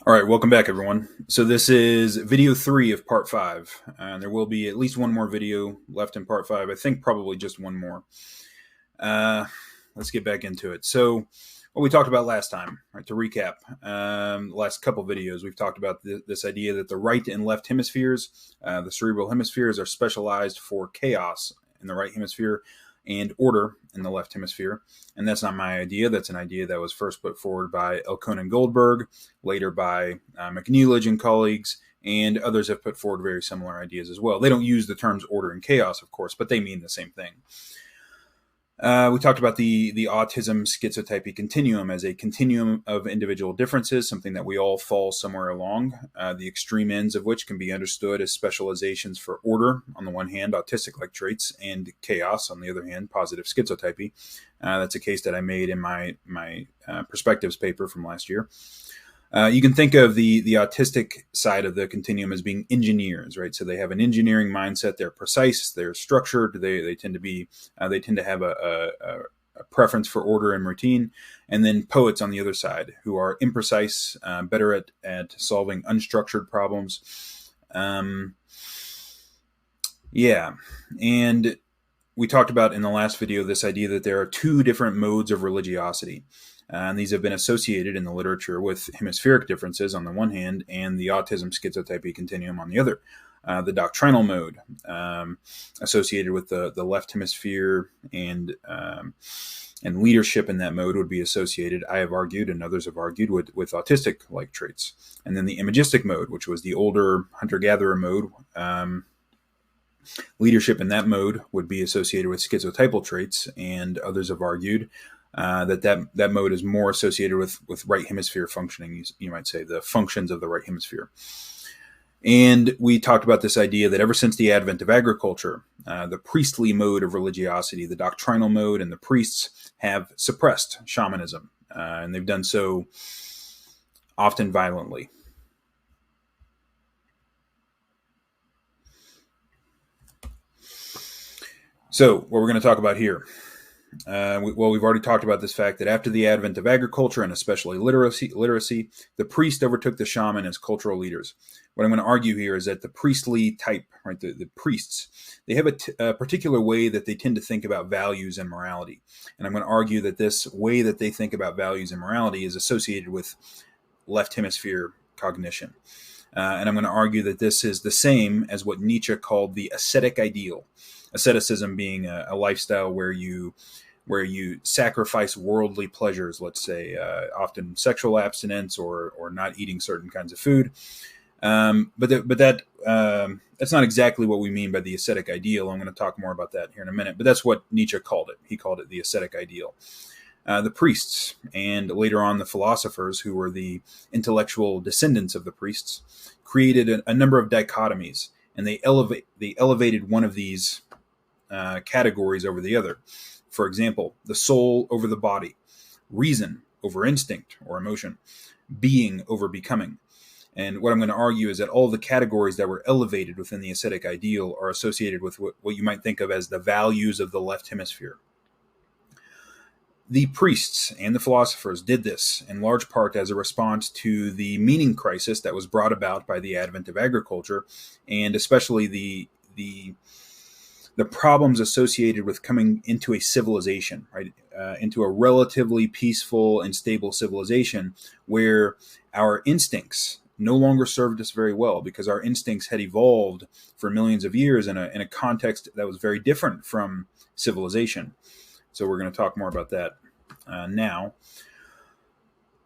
All right, welcome back, everyone. So this is video 3 of part 5. And there will be at least one more video left in part 5. I think probably just one more. Let's get back into it. So what we talked about last time, right, to recap, the last couple videos, we've talked about this idea that the right and left hemispheres, the cerebral hemispheres, are specialized for chaos in the right hemisphere and order in the left hemisphere. And that's not my idea. That's an idea that was first put forward by Elkonin Goldberg, later by McGilchrist and colleagues, and others have put forward very similar ideas as well. They don't use the terms order and chaos, of course, but they mean the same thing. We talked about the autism schizotypy continuum as a continuum of individual differences, something that we all fall somewhere along, the extreme ends of which can be understood as specializations for order, on the one hand, autistic-like traits, and chaos, on the other hand, positive schizotypy. That's a case that I made in my perspectives paper from last year. You can think of the autistic side of the continuum as being engineers, right? So they have an engineering mindset. They're precise. They're structured. They tend to have a preference for order and routine. And then poets on the other side, who are imprecise, better at solving unstructured problems. And we talked about in the last video this idea that there are two different modes of religiosity. And these have been associated in the literature with hemispheric differences on the one hand and the autism schizotypy continuum on the other. The doctrinal mode associated with the left hemisphere and leadership in that mode would be associated, I have argued, and others have argued, with autistic-like traits. And then the imagistic mode, which was the older hunter-gatherer mode, leadership in that mode would be associated with schizotypal traits, and others have argued that mode is more associated with right hemisphere functioning, you might say, the functions of the right hemisphere. And we talked about this idea that ever since the advent of agriculture, the priestly mode of religiosity, the doctrinal mode, and the priests have suppressed shamanism, and they've done so often violently. So what we're going to talk about here. We've already talked about this fact that after the advent of agriculture and especially literacy, the priest overtook the shaman as cultural leaders. What I'm going to argue here is that the priestly type, right, the priests, they have a particular way that they tend to think about values and morality. And I'm going to argue that this way that they think about values and morality is associated with left hemisphere cognition. And I'm going to argue that this is the same as what Nietzsche called the ascetic ideal. Asceticism being a lifestyle where you sacrifice worldly pleasures, let's say, often sexual abstinence or not eating certain kinds of food. But that's not exactly what we mean by the ascetic ideal. I'm going to talk more about that here in a minute. But that's what Nietzsche called it. He called it the ascetic ideal. The priests and later on the philosophers, who were the intellectual descendants of the priests, created a number of dichotomies, and they elevated one of these categories over the other. For example, the soul over the body, reason over instinct or emotion, being over becoming. And what I'm going to argue is that all the categories that were elevated within the ascetic ideal are associated with what you might think of as the values of the left hemisphere. The priests and the philosophers did this in large part as a response to the meaning crisis that was brought about by the advent of agriculture, and especially the problems associated with coming into a civilization, right? Into a relatively peaceful and stable civilization where our instincts no longer served us very well, because our instincts had evolved for millions of years in a context that was very different from civilization. So we're going to talk more about that now.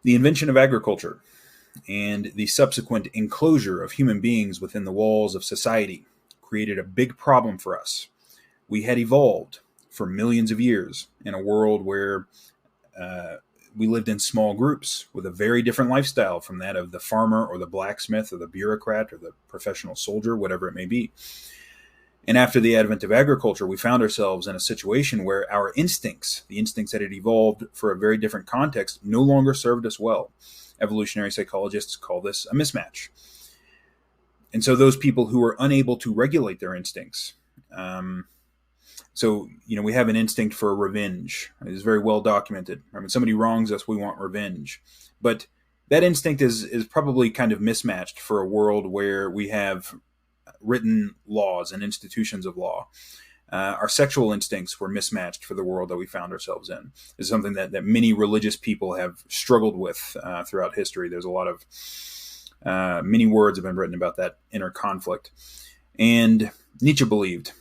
The invention of agriculture and the subsequent enclosure of human beings within the walls of society created a big problem for us. We had evolved for millions of years in a world where we lived in small groups with a very different lifestyle from that of the farmer or the blacksmith or the bureaucrat or the professional soldier, whatever it may be. And after the advent of agriculture, we found ourselves in a situation where our instincts, the instincts that had evolved for a very different context, no longer served us well. Evolutionary psychologists call this a mismatch. And so those people who were unable to regulate their instincts, so, we have an instinct for revenge. It is very well documented. When somebody wrongs us, we want revenge. But that instinct is probably kind of mismatched for a world where we have written laws and institutions of law. Our sexual instincts were mismatched for the world that we found ourselves in. It's something that many religious people have struggled with throughout history. There's a lot of many words have been written about that inner conflict. And Nietzsche believed,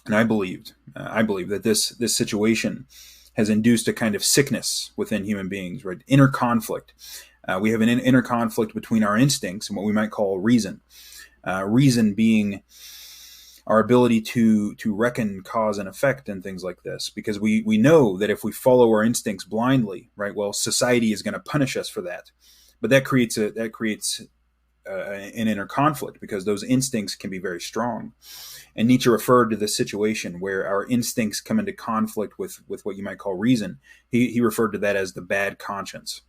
and I believe that this situation has induced a kind of sickness within human beings, right? Inner conflict. We have an inner conflict between our instincts and what we might call reason. Reason being our ability to reckon cause and effect and things like this, because we know that if we follow our instincts blindly, right, well, society is going to punish us for that. But that creates an inner conflict, because those instincts can be very strong. And Nietzsche referred to this situation where our instincts come into conflict with what you might call reason. He referred to that as the bad conscience.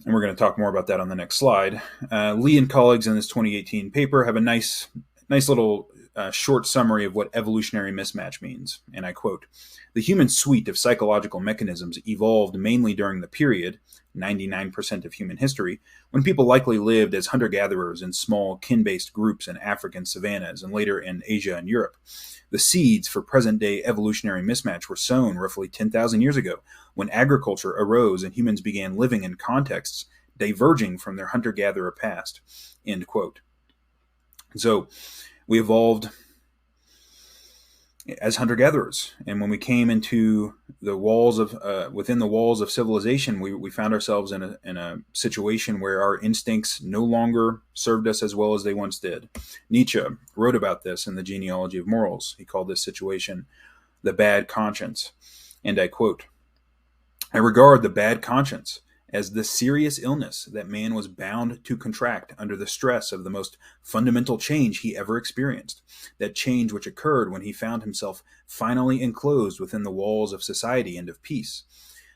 And we're going to talk more about that on the next slide. Lee and colleagues in this 2018 paper have a nice little short summary of what evolutionary mismatch means. And I quote, "The human suite of psychological mechanisms evolved mainly during the period, 99% of human history, when people likely lived as hunter-gatherers in small kin-based groups in African savannas and later in Asia and Europe. The seeds for present-day evolutionary mismatch were sown roughly 10,000 years ago, when agriculture arose and humans began living in contexts diverging from their hunter-gatherer past." End quote. So we evolved as hunter-gatherers, and when we came into the walls of within the walls of civilization, we found ourselves in a situation where our instincts no longer served us as well as they once did. Nietzsche wrote about this in the Genealogy of Morals. He called this situation the bad conscience, and I quote, "I regard the bad conscience as the serious illness that man was bound to contract under the stress of the most fundamental change he ever experienced, that change which occurred when he found himself finally enclosed within the walls of society and of peace.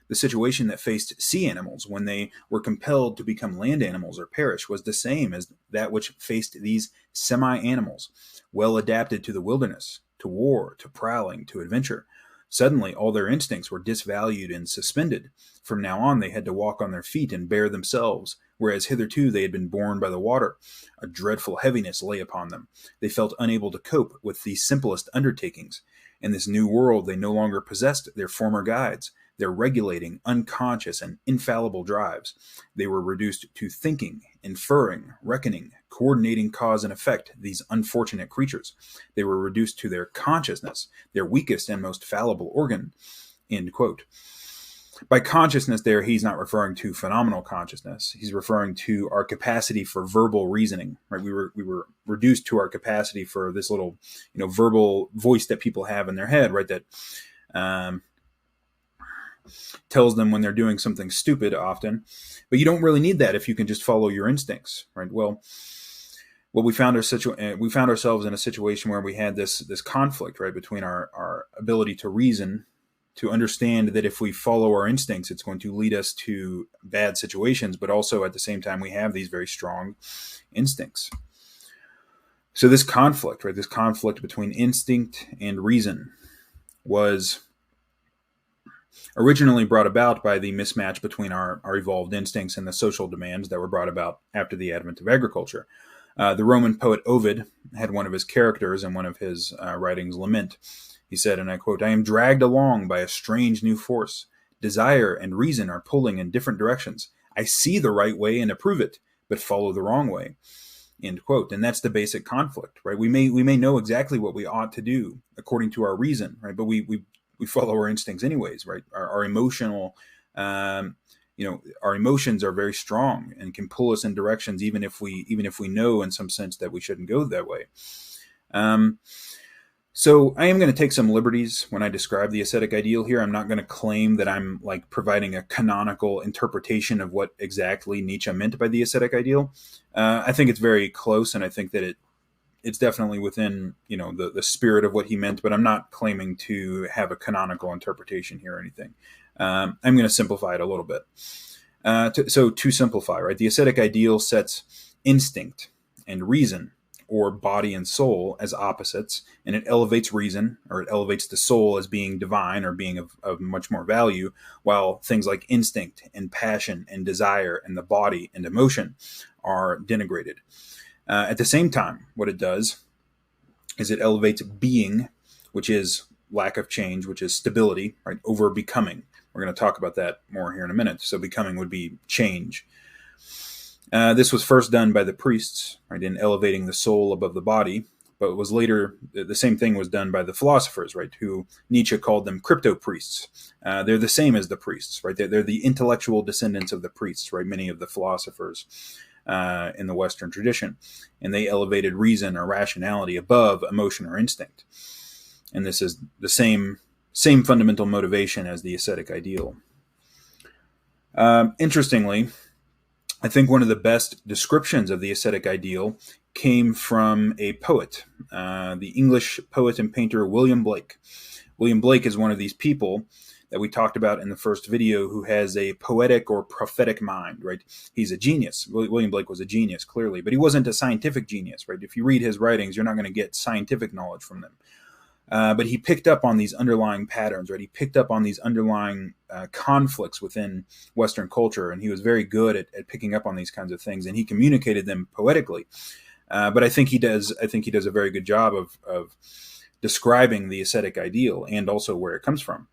The situation that faced sea animals when they were compelled to become land animals or perish was the same as that which faced these semi-animals, well adapted to the wilderness, to war, to prowling, to adventure. Suddenly, all their instincts were disvalued and suspended. From now on, they had to walk on their feet and bear themselves, whereas hitherto they had been borne by the water. A dreadful heaviness lay upon them. They felt unable to cope with the simplest undertakings. In this new world, they no longer possessed their former guides, their regulating, unconscious, and infallible drives. They were reduced to thinking, inferring, reckoning, coordinating cause and effect, these unfortunate creatures. They were reduced to their consciousness, their weakest and most fallible organ." End quote. By consciousness there, he's not referring to phenomenal consciousness. He's referring to our capacity for verbal reasoning. Right? We were reduced to our capacity for this little, verbal voice that people have in their head, right? That tells them when they're doing something stupid often. But you don't really need that if you can just follow your instincts, right? Well, we found ourselves in a situation where we had this conflict, right, between our ability to reason, to understand that if we follow our instincts, it's going to lead us to bad situations, but also at the same time, we have these very strong instincts. So this conflict, right, this conflict between instinct and reason was originally brought about by the mismatch between our evolved instincts and the social demands that were brought about after the advent of agriculture. The Roman poet Ovid had one of his characters in one of his writings lament. He said, and I quote, "I am dragged along by a strange new force. Desire and reason are pulling in different directions. I see the right way and approve it, but follow the wrong way." End quote. And that's the basic conflict, right? We may know exactly what we ought to do according to our reason, right? But we follow our instincts anyways, right? Our emotional, our emotions are very strong and can pull us in directions even if we know in some sense that we shouldn't go that way. So I am going to take some liberties when I describe the ascetic ideal here. I'm not going to claim that I'm like providing a canonical interpretation of what exactly Nietzsche meant by the ascetic ideal. I think it's very close, and I think that it's definitely within the spirit of what he meant. But I'm not claiming to have a canonical interpretation here or anything. I'm going to simplify it a little bit. To simplify, right? The ascetic ideal sets instinct and reason, or body and soul as opposites, and it elevates reason, or it elevates the soul as being divine or being of much more value, while things like instinct and passion and desire and the body and emotion are denigrated. At the same time, what it does is it elevates being, which is lack of change, which is stability, right, over becoming. We're going to talk about that more here in a minute. So becoming would be change. This was first done by the priests, right, in elevating the soul above the body, but was later, the same thing was done by the philosophers, right, who Nietzsche called them crypto-priests. They're the same as the priests, right? They're the intellectual descendants of the priests, right, many of the philosophers in the Western tradition. And they elevated reason or rationality above emotion or instinct. And this is the same fundamental motivation as the ascetic ideal. Interestingly, I think one of the best descriptions of the ascetic ideal came from a poet, the English poet and painter William Blake. William Blake is one of these people that we talked about in the first video who has a poetic or prophetic mind, right? He's a genius. William Blake was a genius, clearly, but he wasn't a scientific genius, right? If you read his writings, you're not going to get scientific knowledge from them. But he picked up on these underlying patterns, right? He picked up on these underlying conflicts within Western culture, and he was very good at picking up on these kinds of things, and he communicated them poetically. But I think he does a very good job of describing the ascetic ideal and also where it comes from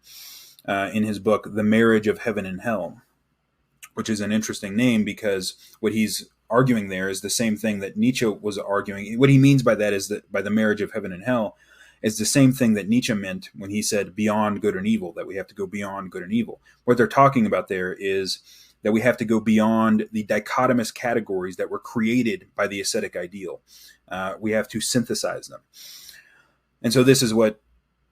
in his book, The Marriage of Heaven and Hell, which is an interesting name because what he's arguing there is the same thing that Nietzsche was arguing. What he means by that is that by the marriage of heaven and hell, is the same thing that Nietzsche meant when he said beyond good and evil, that we have to go beyond good and evil. What they're talking about there is that we have to go beyond the dichotomous categories that were created by the ascetic ideal. We have to synthesize them. And so this is what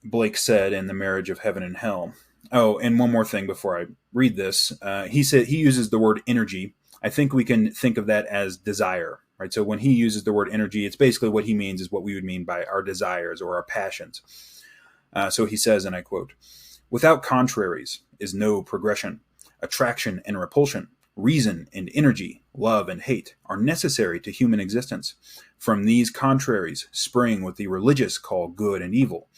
Blake said in The Marriage of Heaven and Hell. Oh, and one more thing before I read this. He said he uses the word energy. I think we can think of that as desire. Right, so when he uses the word energy, it's basically what he means is what we would mean by our desires or our passions. So he says, and I quote, "Without contraries is no progression. Attraction and repulsion, reason and energy, love and hate are necessary to human existence. From these contraries spring what the religious call good and evil.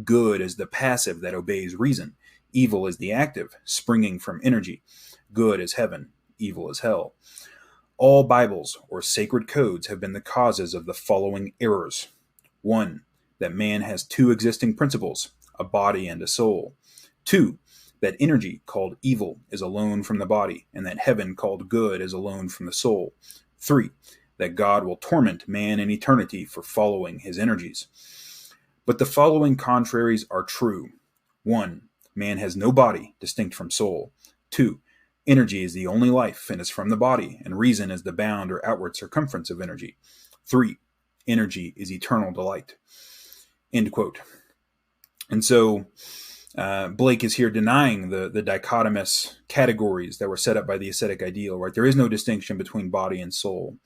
Good is the passive that obeys reason. Evil is the active, springing from energy. Good is heaven, evil is hell. All Bibles or sacred codes have been the causes of the following errors. 1. That man has two existing principles, a body and a soul. 2. That energy, called evil, is alone from the body, and that heaven, called good, is alone from the soul. 3. That God will torment man in eternity for following his energies. But the following contraries are true. 1. Man has no body distinct from soul. 2. Energy is the only life and is from the body, and reason is the bound or outward circumference of energy. 3. Energy is eternal delight." End quote. And so Blake is here denying the dichotomous categories that were set up by the ascetic ideal, right? There is no distinction between body and soul.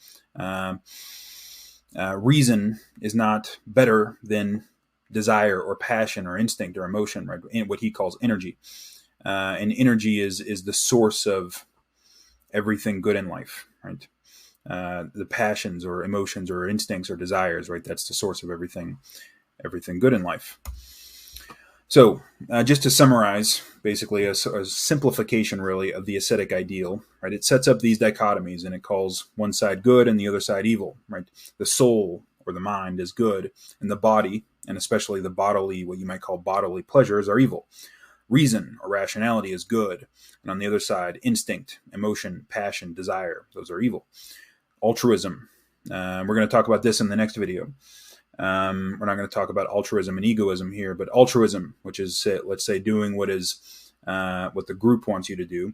Reason is not better than desire or passion or instinct or emotion, right? In what he calls energy. And energy is the source of everything good in life, right? The passions or emotions or instincts or desires, right? That's the source of everything good in life. So just to summarize, basically a simplification really of the ascetic ideal, right? It sets up these dichotomies and it calls one side good and the other side evil, right? The soul or the mind is good, and the body, and especially the bodily, what you might call bodily pleasures, are evil. Reason or rationality is good, and on the other side, instinct, emotion, passion, desire, those are evil. Altruism, we're going to talk about this in the next video. We're not going to talk about altruism and egoism here, but altruism, which is, let's say, doing what the group wants you to do,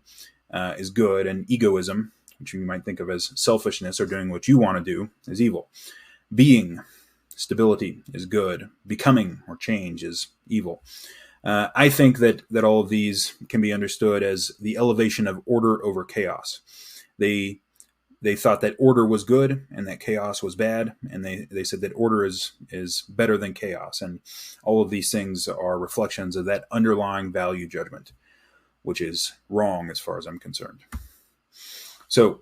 is good, and egoism, which you might think of as selfishness or doing what you want to do, is evil. Being, stability, is good. Becoming or change is evil. I think that all of these can be understood as the elevation of order over chaos. They thought that order was good and that chaos was bad, and they said that order is better than chaos. And all of these things are reflections of that underlying value judgment, which is wrong as far as I'm concerned. So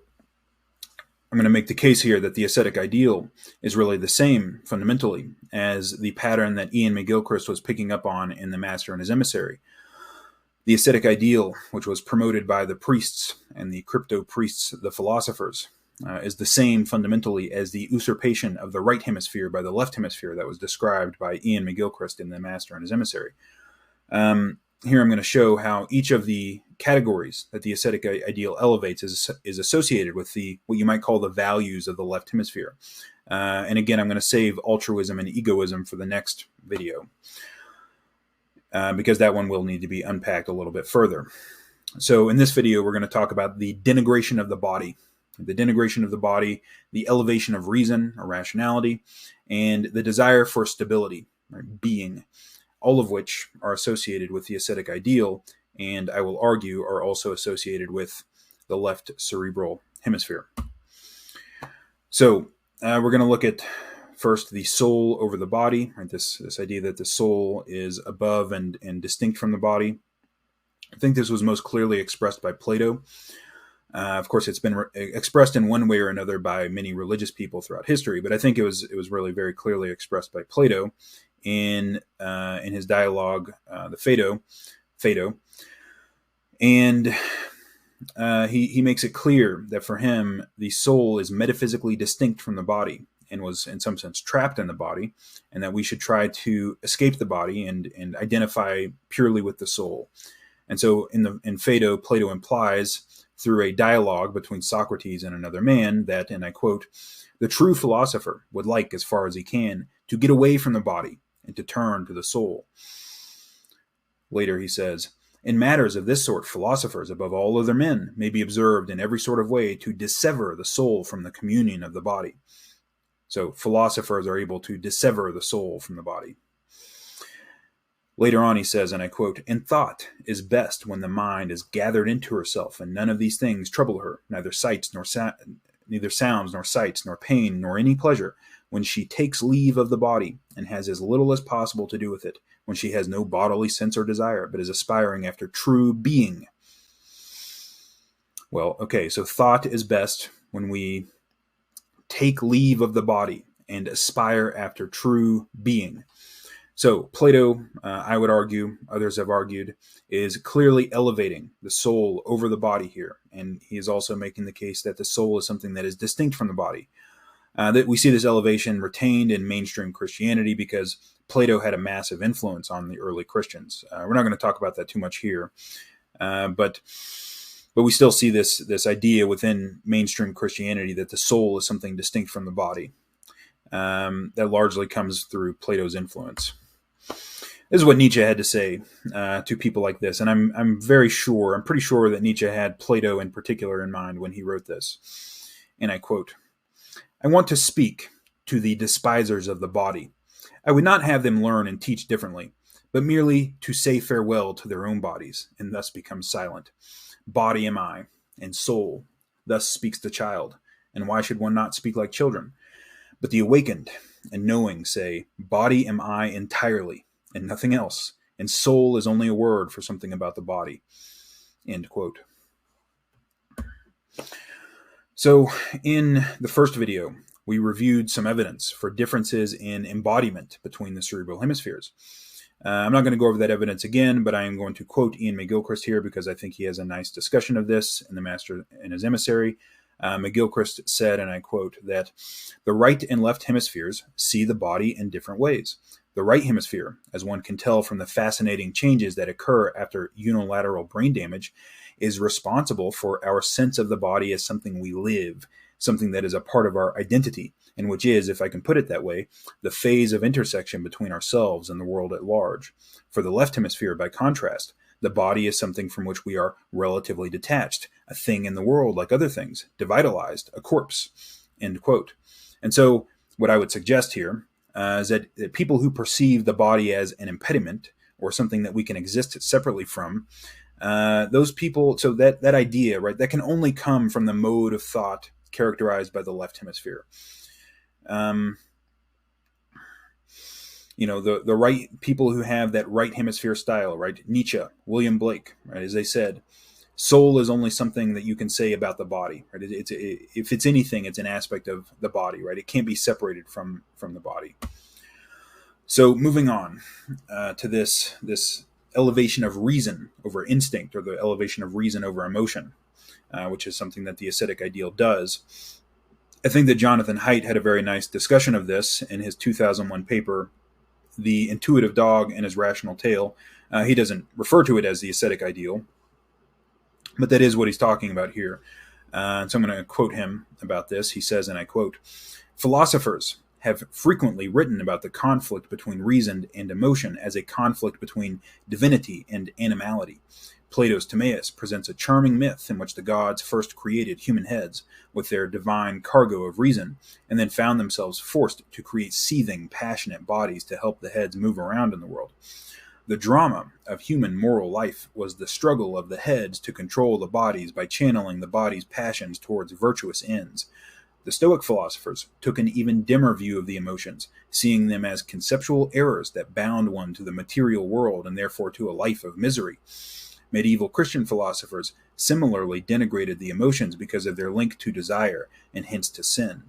I'm going to make the case here that the ascetic ideal is really the same fundamentally as the pattern that Ian McGilchrist was picking up on in The Master and His Emissary. The ascetic ideal, which was promoted by the priests and the crypto-priests, the philosophers, is the same fundamentally as the usurpation of the right hemisphere by the left hemisphere that was described by Ian McGilchrist in The Master and His Emissary. Here I'm going to show how each of the categories that the ascetic ideal elevates is associated with what you might call the values of the left hemisphere. And again, I'm going to save altruism and egoism for the next video, because that one will need to be unpacked a little bit further. So in this video, we're going to talk about the denigration of the body, the elevation of reason or rationality, and the desire for stability, right, being, all of which are associated with the ascetic ideal, and I will argue are also associated with the left cerebral hemisphere. So we're going to look at first the soul over the body, right? This idea that the soul is above and distinct from the body. I think this was most clearly expressed by Plato. Of course, it's been expressed in one way or another by many religious people throughout history, but I think it was really very clearly expressed by Plato in his dialogue, the Phaedo, and he makes it clear that for him the soul is metaphysically distinct from the body and was in some sense trapped in the body, and that we should try to escape the body and identify purely with the soul. And so in Phaedo, Plato implies through a dialogue between Socrates and another man that, and I quote, "The true philosopher would like, as far as he can, to get away from the body and to turn to the soul." Later he says, "In matters of this sort, philosophers, above all other men, may be observed in every sort of way to dissever the soul from the communion of the body." So philosophers are able to dissever the soul from the body. Later on he says, and I quote, "And thought is best when the mind is gathered into herself, and none of these things trouble her, neither sounds nor sights, nor pain, nor any pleasure, when she takes leave of the body, and has as little as possible to do with it, when she has no bodily sense or desire, but is aspiring after true being." Well, okay, so thought is best when we take leave of the body and aspire after true being. So Plato, I would argue, others have argued, is clearly elevating the soul over the body here. And he is also making the case that the soul is something that is distinct from the body. That we see this elevation retained in mainstream Christianity because Plato had a massive influence on the early Christians. We're not going to talk about that too much here. But we still see this idea within mainstream Christianity that the soul is something distinct from the body. That largely comes through Plato's influence. This is what Nietzsche had to say to people like this, and I'm pretty sure that Nietzsche had Plato in particular in mind when he wrote this. And I quote, "I want to speak to the despisers of the body. I would not have them learn and teach differently, but merely to say farewell to their own bodies, and thus become silent. Body am I, and soul, thus speaks the child, and why should one not speak like children? But the awakened and knowing say, body am I entirely, and nothing else, and soul is only a word for something about the body." End quote. So in the first video, we reviewed some evidence for differences in embodiment between the cerebral hemispheres. I'm not going to go over that evidence again, but I am going to quote Ian McGilchrist here because I think he has a nice discussion of this in The Master and His Emissary. McGilchrist said, and I quote, that "The right and left hemispheres see the body in different ways. The right hemisphere, as one can tell from the fascinating changes that occur after unilateral brain damage, is responsible for our sense of the body as something we live, something that is a part of our identity, and which is, if I can put it that way, the phase of intersection between ourselves and the world at large. For the left hemisphere, by contrast, the body is something from which we are relatively detached, a thing in the world like other things, devitalized, a corpse." End quote. And so what I would suggest here is that people who perceive the body as an impediment or something that we can exist separately from, those people, so that idea, right, that can only come from the mode of thought characterized by the left hemisphere. The right people who have that right hemisphere style, right? Nietzsche, William Blake, right? As they said, Soul is only something that you can say about the body, right? If it's anything, it's an aspect of the body, right? It can't be separated from the body. So moving on to this elevation of reason over instinct, or the elevation of reason over emotion, which is something that the ascetic ideal does. I think that Jonathan Haidt had a very nice discussion of this in his 2001 paper, The Intuitive Dog and His Rational Tail. He doesn't refer to it as the ascetic ideal, but that is what he's talking about here. So I'm going to quote him about this. He says, and I quote, "Philosophers have frequently written about the conflict between reason and emotion as a conflict between divinity and animality. Plato's Timaeus presents a charming myth in which the gods first created human heads with their divine cargo of reason, and then found themselves forced to create seething, passionate bodies to help the heads move around in the world. The drama of human moral life was the struggle of the heads to control the bodies by channeling the body's passions towards virtuous ends. The Stoic philosophers took an even dimmer view of the emotions, seeing them as conceptual errors that bound one to the material world and therefore to a life of misery. Medieval Christian philosophers similarly denigrated the emotions because of their link to desire and hence to sin.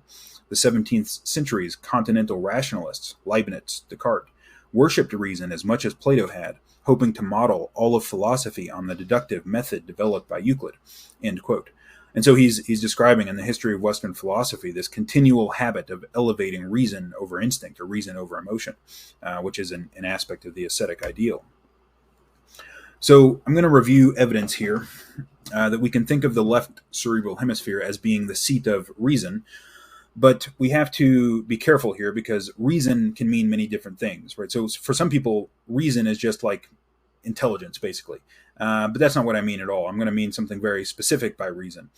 The 17th century's continental rationalists, Leibniz, Descartes, worshipped reason as much as Plato had, hoping to model all of philosophy on the deductive method developed by Euclid." End quote. And so he's describing in the history of Western philosophy this continual habit of elevating reason over instinct, or reason over emotion, which is an aspect of the ascetic ideal. So I'm going to review evidence here that we can think of the left cerebral hemisphere as being the seat of reason, but we have to be careful here because reason can mean many different things, right? So for some people, reason is just like intelligence, basically. But that's not what I mean at all. I'm going to mean something very specific by reason.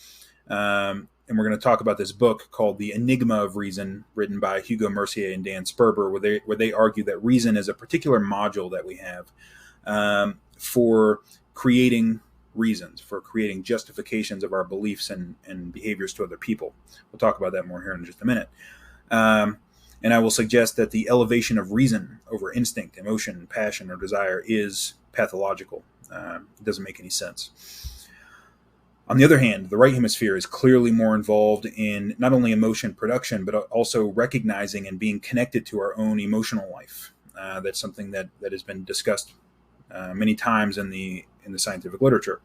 And we're going to talk about this book called The Enigma of Reason, written by Hugo Mercier and Dan Sperber, where they argue that reason is a particular module that we have for creating reasons, for creating justifications of our beliefs and behaviors to other people. We'll talk about that more here in just a minute. And I will suggest that the elevation of reason over instinct, emotion, passion, or desire is pathological. It doesn't make any sense. On the other hand, the right hemisphere is clearly more involved in not only emotion production, but also recognizing and being connected to our own emotional life. That's something that has been discussed many times in the scientific literature.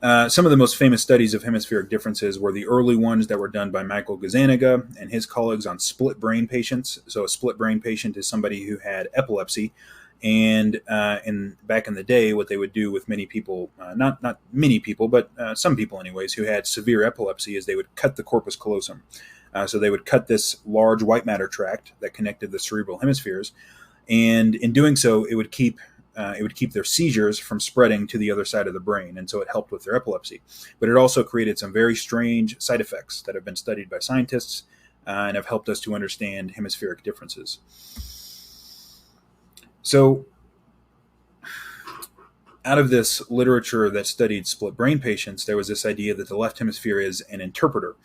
Some of the most famous studies of hemispheric differences were the early ones that were done by Michael Gazzaniga and his colleagues on split brain patients. So a split brain patient is somebody who had epilepsy, and back in the day, what they would do with many people, not many people, but some people anyways, who had severe epilepsy, is they would cut the corpus callosum. So they would cut this large white matter tract that connected the cerebral hemispheres, and in doing so, it would keep their seizures from spreading to the other side of the brain, and so it helped with their epilepsy. But it also created some very strange side effects that have been studied by scientists and have helped us to understand hemispheric differences. So, out of this literature that studied split brain patients, there was this idea that the left hemisphere is an interpreter.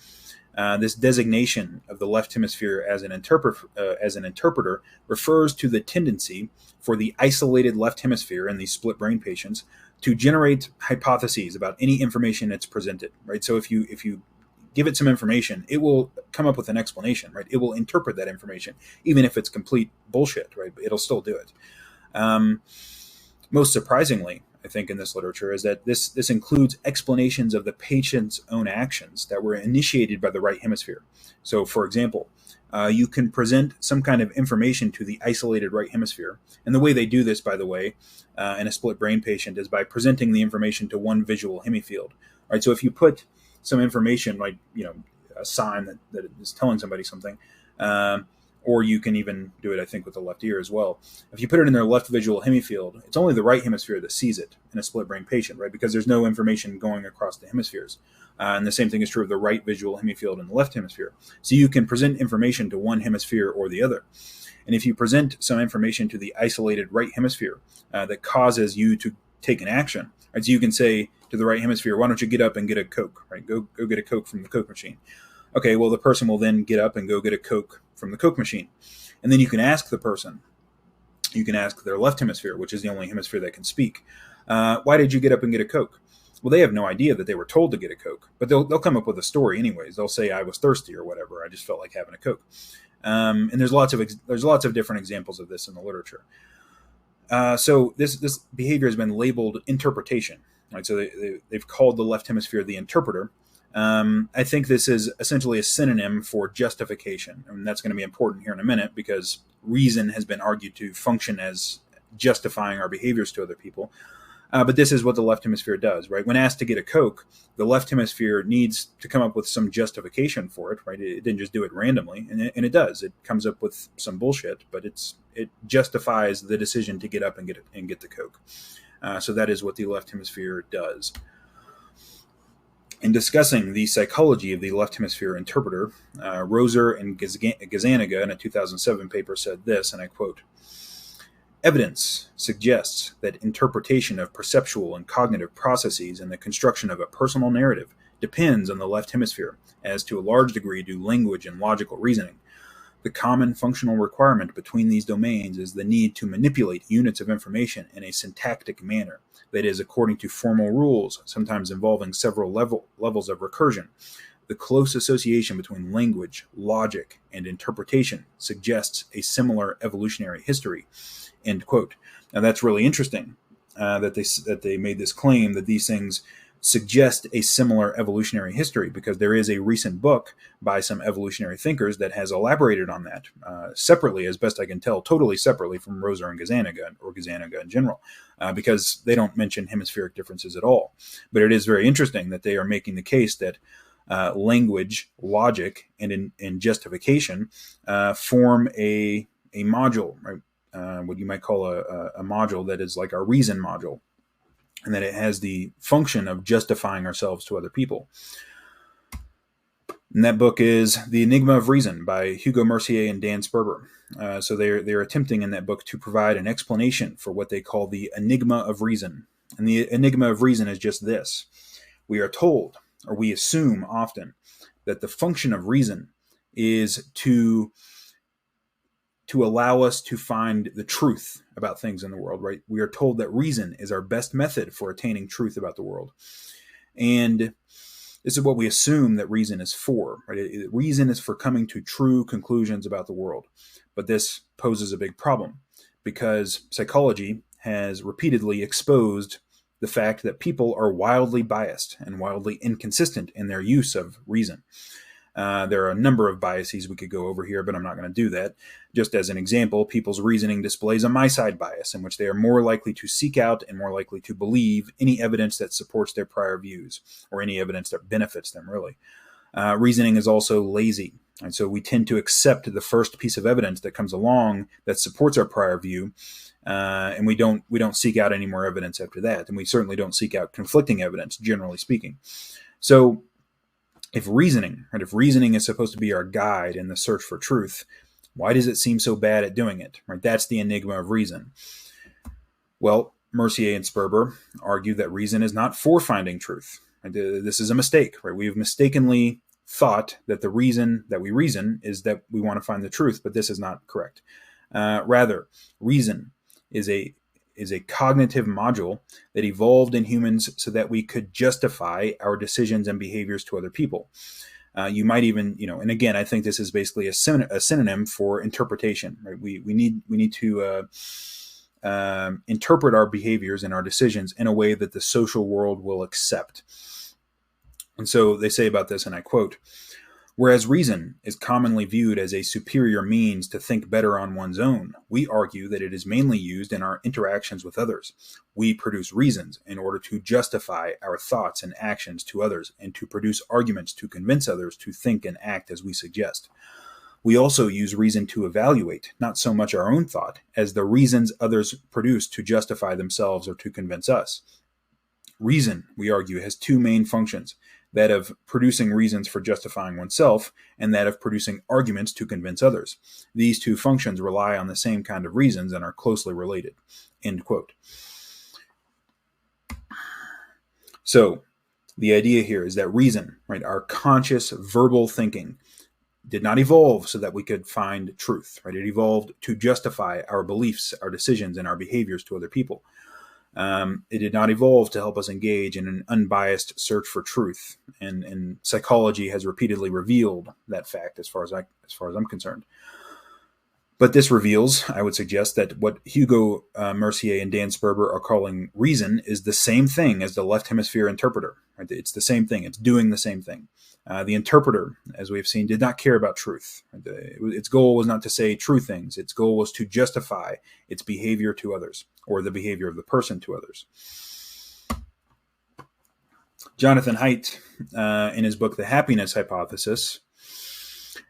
This designation of the left hemisphere as an interpreter refers to the tendency for the isolated left hemisphere in these split brain patients to generate hypotheses about any information that's presented, right? So if you give it some information, it will come up with an explanation, right? It will interpret that information, even if it's complete bullshit, right? It'll still do it. Most surprisingly, I think, in this literature is that this includes explanations of the patient's own actions that were initiated by the right hemisphere. So, for example, you can present some kind of information to the isolated right hemisphere. And the way they do this, by the way, in a split brain patient is by presenting the information to one visual hemifield. Right? So if you put some information, like a sign that is telling somebody something, or you can even do it, I think, with the left ear as well. If you put it in their left visual hemifield, it's only the right hemisphere that sees it in a split brain patient, right? Because there's no information going across the hemispheres. And the same thing is true of the right visual hemifield and the left hemisphere. So you can present information to one hemisphere or the other. And if you present some information to the isolated right hemisphere that causes you to take an action, right? So you can say to the right hemisphere, why don't you get up and get a Coke, right? Go get a Coke from the Coke machine. Okay, well, the person will then get up and go get a Coke from the Coke machine. And then you can ask the person, You can ask their left hemisphere, which is the only hemisphere that can speak, why did you get up and get a Coke? Well, they have no idea that they were told to get a Coke, but they'll come up with a story anyways. They'll say, I was thirsty or whatever. I just felt like having a Coke. And there's lots of different examples of this in the literature. So this behavior has been labeled interpretation. Right? So they've called the left hemisphere the interpreter. I think this is essentially a synonym for justification. And that's going to be important here in a minute, because reason has been argued to function as justifying our behaviors to other people. But this is what the left hemisphere does, right? When asked to get a Coke, the left hemisphere needs to come up with some justification for it, right? It didn't just do it randomly, and it does. It comes up with some bullshit, but it justifies the decision to get up and get the Coke. So that is what the left hemisphere does. In discussing the psychology of the left hemisphere interpreter, Roser and Gazzaniga in a 2007 paper said this, and I quote, "Evidence suggests that interpretation of perceptual and cognitive processes and the construction of a personal narrative depends on the left hemisphere, as to a large degree do language and logical reasoning. The common functional requirement between these domains is the need to manipulate units of information in a syntactic manner, that is, according to formal rules, sometimes involving several levels of recursion. The close association between language, logic, and interpretation suggests a similar evolutionary history." End quote. Now that's really interesting that they made this claim that these things suggest a similar evolutionary history, because there is a recent book by some evolutionary thinkers that has elaborated on that separately, as best I can tell, totally separately from Roser and Gazzaniga, or Gazzaniga in general, because they don't mention hemispheric differences at all. But it is very interesting that they are making the case that language, logic, and justification form a module, right? What you might call a module that is like our reason module, and that it has the function of justifying ourselves to other people. And that book is The Enigma of Reason by Hugo Mercier and Dan Sperber. So they're attempting in that book to provide an explanation for what they call the enigma of reason. And the enigma of reason is just this. We are told, or we assume often, that the function of reason is to allow us to find the truth about things in the world, right? We are told that reason is our best method for attaining truth about the world. And this is what we assume that reason is for, right? Reason is for coming to true conclusions about the world. But this poses a big problem, because psychology has repeatedly exposed the fact that people are wildly biased and wildly inconsistent in their use of reason. There are a number of biases we could go over here, but I'm not going to do that. Just as an example, people's reasoning displays a my-side bias, in which they are more likely to seek out and more likely to believe any evidence that supports their prior views, or any evidence that benefits them, really. Reasoning is also lazy, and so we tend to accept the first piece of evidence that comes along that supports our prior view, and we don't seek out any more evidence after that, and we certainly don't seek out conflicting evidence, generally speaking. So if reasoning is supposed to be our guide in the search for truth, why does it seem so bad at doing it? Right? That's the enigma of reason. Well, Mercier and Sperber argue that reason is not for finding truth. Right? This is a mistake. Right? We have mistakenly thought that the reason that we reason is that we want to find the truth, but this is not correct. Rather, reason is a cognitive module that evolved in humans so that we could justify our decisions and behaviors to other people. You might even, and again, I think this is basically a synonym for interpretation. Right? We need to interpret our behaviors and our decisions in a way that the social world will accept. And so they say about this, and I quote, "Whereas reason is commonly viewed as a superior means to think better on one's own, we argue that it is mainly used in our interactions with others. We produce reasons in order to justify our thoughts and actions to others, and to produce arguments to convince others to think and act as we suggest. We also use reason to evaluate, not so much our own thought, as the reasons others produce to justify themselves or to convince us. Reason, we argue, has two main functions, that of producing reasons for justifying oneself, and that of producing arguments to convince others. These two functions rely on the same kind of reasons and are closely related." End quote. So the idea here is that reason, right, our conscious verbal thinking, did not evolve so that we could find truth, right? It evolved to justify our beliefs, our decisions, and our behaviors to other people. It did not evolve to help us engage in an unbiased search for truth, and psychology has repeatedly revealed that fact as far as I'm concerned. But this reveals, I would suggest, that what Hugo Mercier and Dan Sperber are calling reason is the same thing as the left hemisphere interpreter. Right? It's the same thing. It's doing the same thing. The interpreter, as we've seen, did not care about truth. Its goal was not to say true things. Its goal was to justify its behavior to others, or the behavior of the person to others. Jonathan Haidt, in his book The Happiness Hypothesis,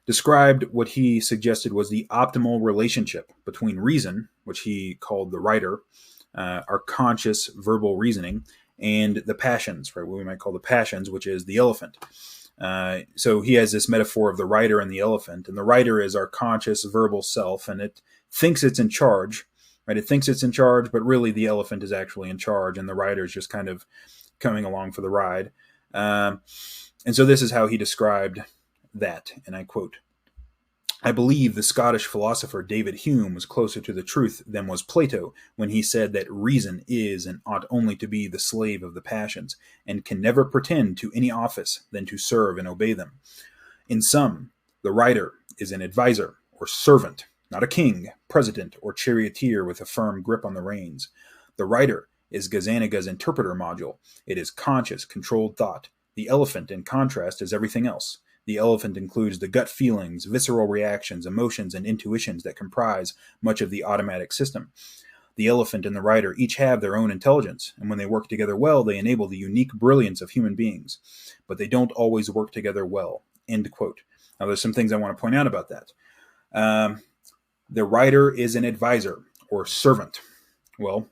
described what he suggested was the optimal relationship between reason, which he called the writer, our conscious verbal reasoning, and the passions, right? What we might call the passions, which is the elephant. So he has this metaphor of the writer and the elephant, and the writer is our conscious verbal self, and it thinks it's in charge, right? It thinks it's in charge, but really the elephant is actually in charge, and the writer is just kind of coming along for the ride. And so this is how he described that, and I quote, "I believe the Scottish philosopher David Hume was closer to the truth than was Plato when he said that reason is and ought only to be the slave of the passions, and can never pretend to any office than to serve and obey them. In sum, the writer is an advisor or servant, not a king, president, or charioteer with a firm grip on the reins. The writer is Gazzaniga's interpreter module. It is conscious, controlled thought. The elephant, in contrast, is everything else. The elephant includes the gut feelings, visceral reactions, emotions, and intuitions that comprise much of the automatic system. The elephant and the writer each have their own intelligence, and when they work together well, they enable the unique brilliance of human beings. But they don't always work together well." End quote. Now, there's some things I want to point out about that. The writer is an advisor or servant. Well,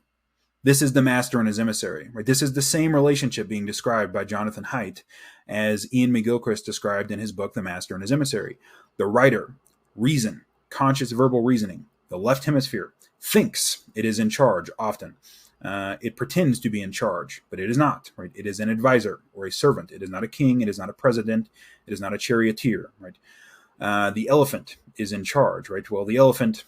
this is the master and his emissary, right? This is the same relationship being described by Jonathan Haidt as Ian McGilchrist described in his book, The Master and His Emissary. The writer, reason, conscious verbal reasoning, the left hemisphere, thinks it is in charge often. It pretends to be in charge, but it is not, right? It is an advisor or a servant. It is not a king. It is not a president. It is not a charioteer, right? The elephant is in charge, right? Well, the elephant,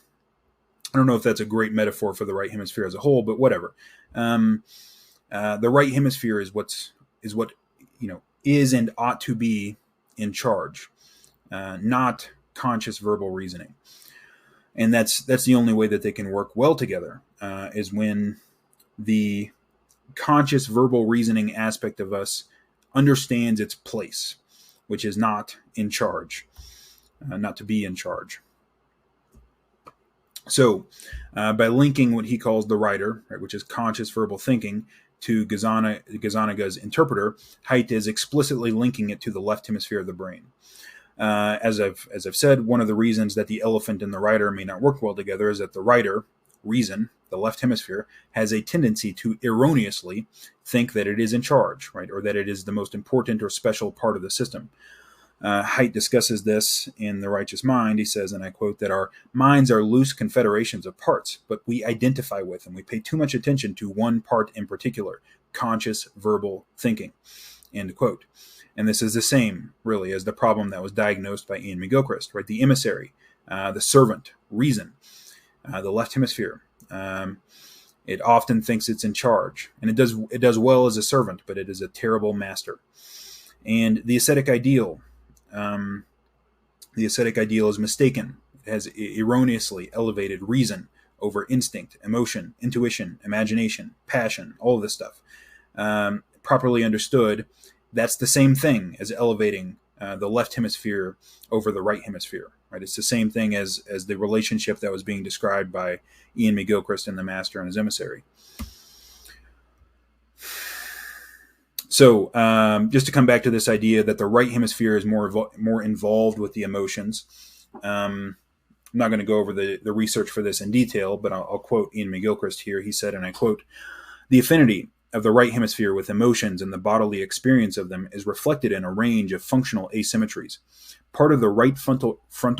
I don't know if that's a great metaphor for the right hemisphere as a whole, but whatever. The right hemisphere is what is and ought to be in charge, not conscious verbal reasoning. And that's the only way that they can work well together, is when the conscious verbal reasoning aspect of us understands its place, which is not in charge, not to be in charge. So, by linking what he calls the writer, right, which is conscious verbal thinking, to Gazzaniga's interpreter, Haidt is explicitly linking it to the left hemisphere of the brain. As I've said, one of the reasons that the elephant and the writer may not work well together is that the writer, reason, the left hemisphere, has a tendency to erroneously think that it is in charge, right, or that it is the most important or special part of the system. Haidt discusses this in The Righteous Mind. He says, and I quote, that our minds are loose confederations of parts, but we identify with and we pay too much attention to one part in particular, conscious verbal thinking, end quote. And this is the same, really, as the problem that was diagnosed by Ian McGilchrist, right? The emissary, the servant, reason, the left hemisphere. It often thinks it's in charge, and it does well as a servant, but it is a terrible master. And the ascetic ideal is mistaken. It has erroneously elevated reason over instinct, emotion, intuition, imagination, passion, all of this stuff. Properly understood, that's the same thing as elevating the left hemisphere over the right hemisphere. Right? It's the same thing as the relationship that was being described by Ian McGilchrist in The Master and His Emissary. So, just to come back to this idea that the right hemisphere is more involved with the emotions, I'm not going to go over the research for this in detail, but I'll quote Ian McGilchrist here. He said, and I quote, "The affinity of the right hemisphere with emotions and the bodily experience of them is reflected in a range of functional asymmetries. Part of the right frontal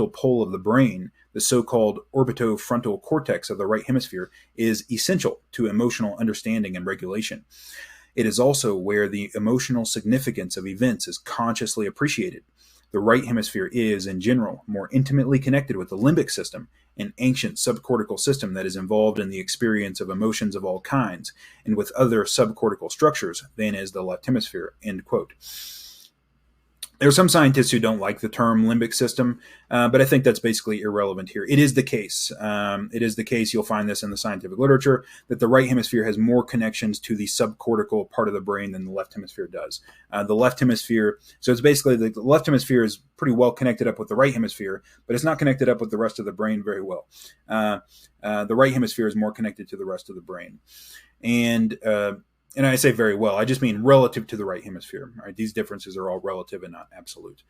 pole of the brain, the so-called orbitofrontal cortex of the right hemisphere, is essential to emotional understanding and regulation. It is also where the emotional significance of events is consciously appreciated. the right hemisphere is, in general, more intimately connected with the limbic system, an ancient subcortical system that is involved in the experience of emotions of all kinds, and with other subcortical structures than is the left hemisphere, end quote. There are some scientists who don't like the term limbic system, but I think that's basically irrelevant here. It is the case. It is the case, you'll find this in the scientific literature, that the right hemisphere has more connections to the subcortical part of the brain than the left hemisphere does. The left hemisphere, so it's basically the left hemisphere is pretty well connected up with the right hemisphere, but it's not connected up with the rest of the brain very well. The right hemisphere is more connected to the rest of the brain. And I say very well, I just mean relative to the right hemisphere. Right? These differences are all relative and not absolute.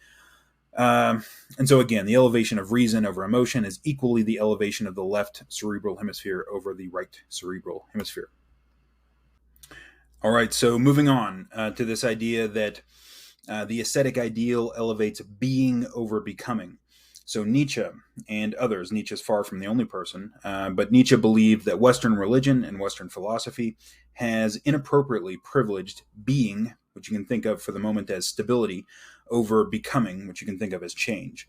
And so again, the elevation of reason over emotion is equally the elevation of the left cerebral hemisphere over the right cerebral hemisphere. All right, so moving on to this idea that the ascetic ideal elevates being over becoming. So Nietzsche and others, Nietzsche's far from the only person, but Nietzsche believed that Western religion and Western philosophy has inappropriately privileged being, which you can think of for the moment as stability, over becoming, which you can think of as change.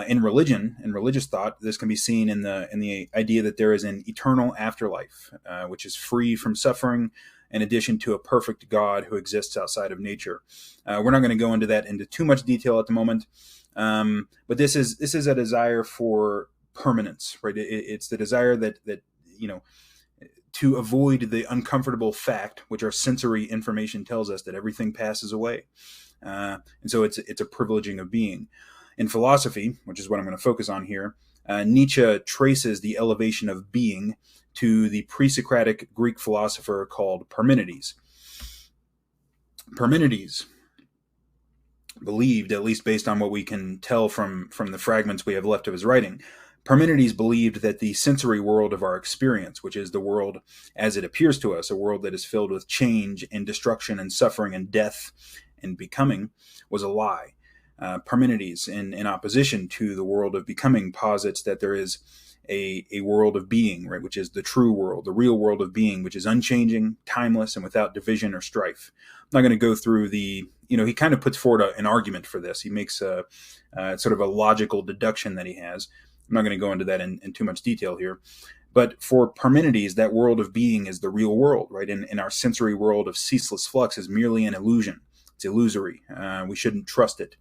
In religion, in religious thought, this can be seen in the idea that there is an eternal afterlife, which is free from suffering, in addition to a perfect God who exists outside of nature. We're not going to go into that into too much detail at the moment. But this is a desire for permanence, right? It's the desire that to avoid the uncomfortable fact, which our sensory information tells us, that everything passes away, and so it's a privileging of being. In philosophy, which is what I'm going to focus on here, Nietzsche traces the elevation of being to the pre-Socratic Greek philosopher called Parmenides. Parmenides believed, at least based on what we can tell from the fragments we have left of his writing, Parmenides believed that the sensory world of our experience, which is the world as it appears to us, a world that is filled with change and destruction and suffering and death and becoming, was a lie. Parmenides, in opposition to the world of becoming, posits that there is a world of being, right, which is the true world, the real world of being, which is unchanging, timeless, and without division or strife. I'm not going to go through he kind of puts forward an argument for this. He makes a sort of a logical deduction that he has. I'm not going to go into that in too much detail here. But for Parmenides, that world of being is the real world, right? And our sensory world of ceaseless flux is merely an illusion. It's illusory. We shouldn't trust it.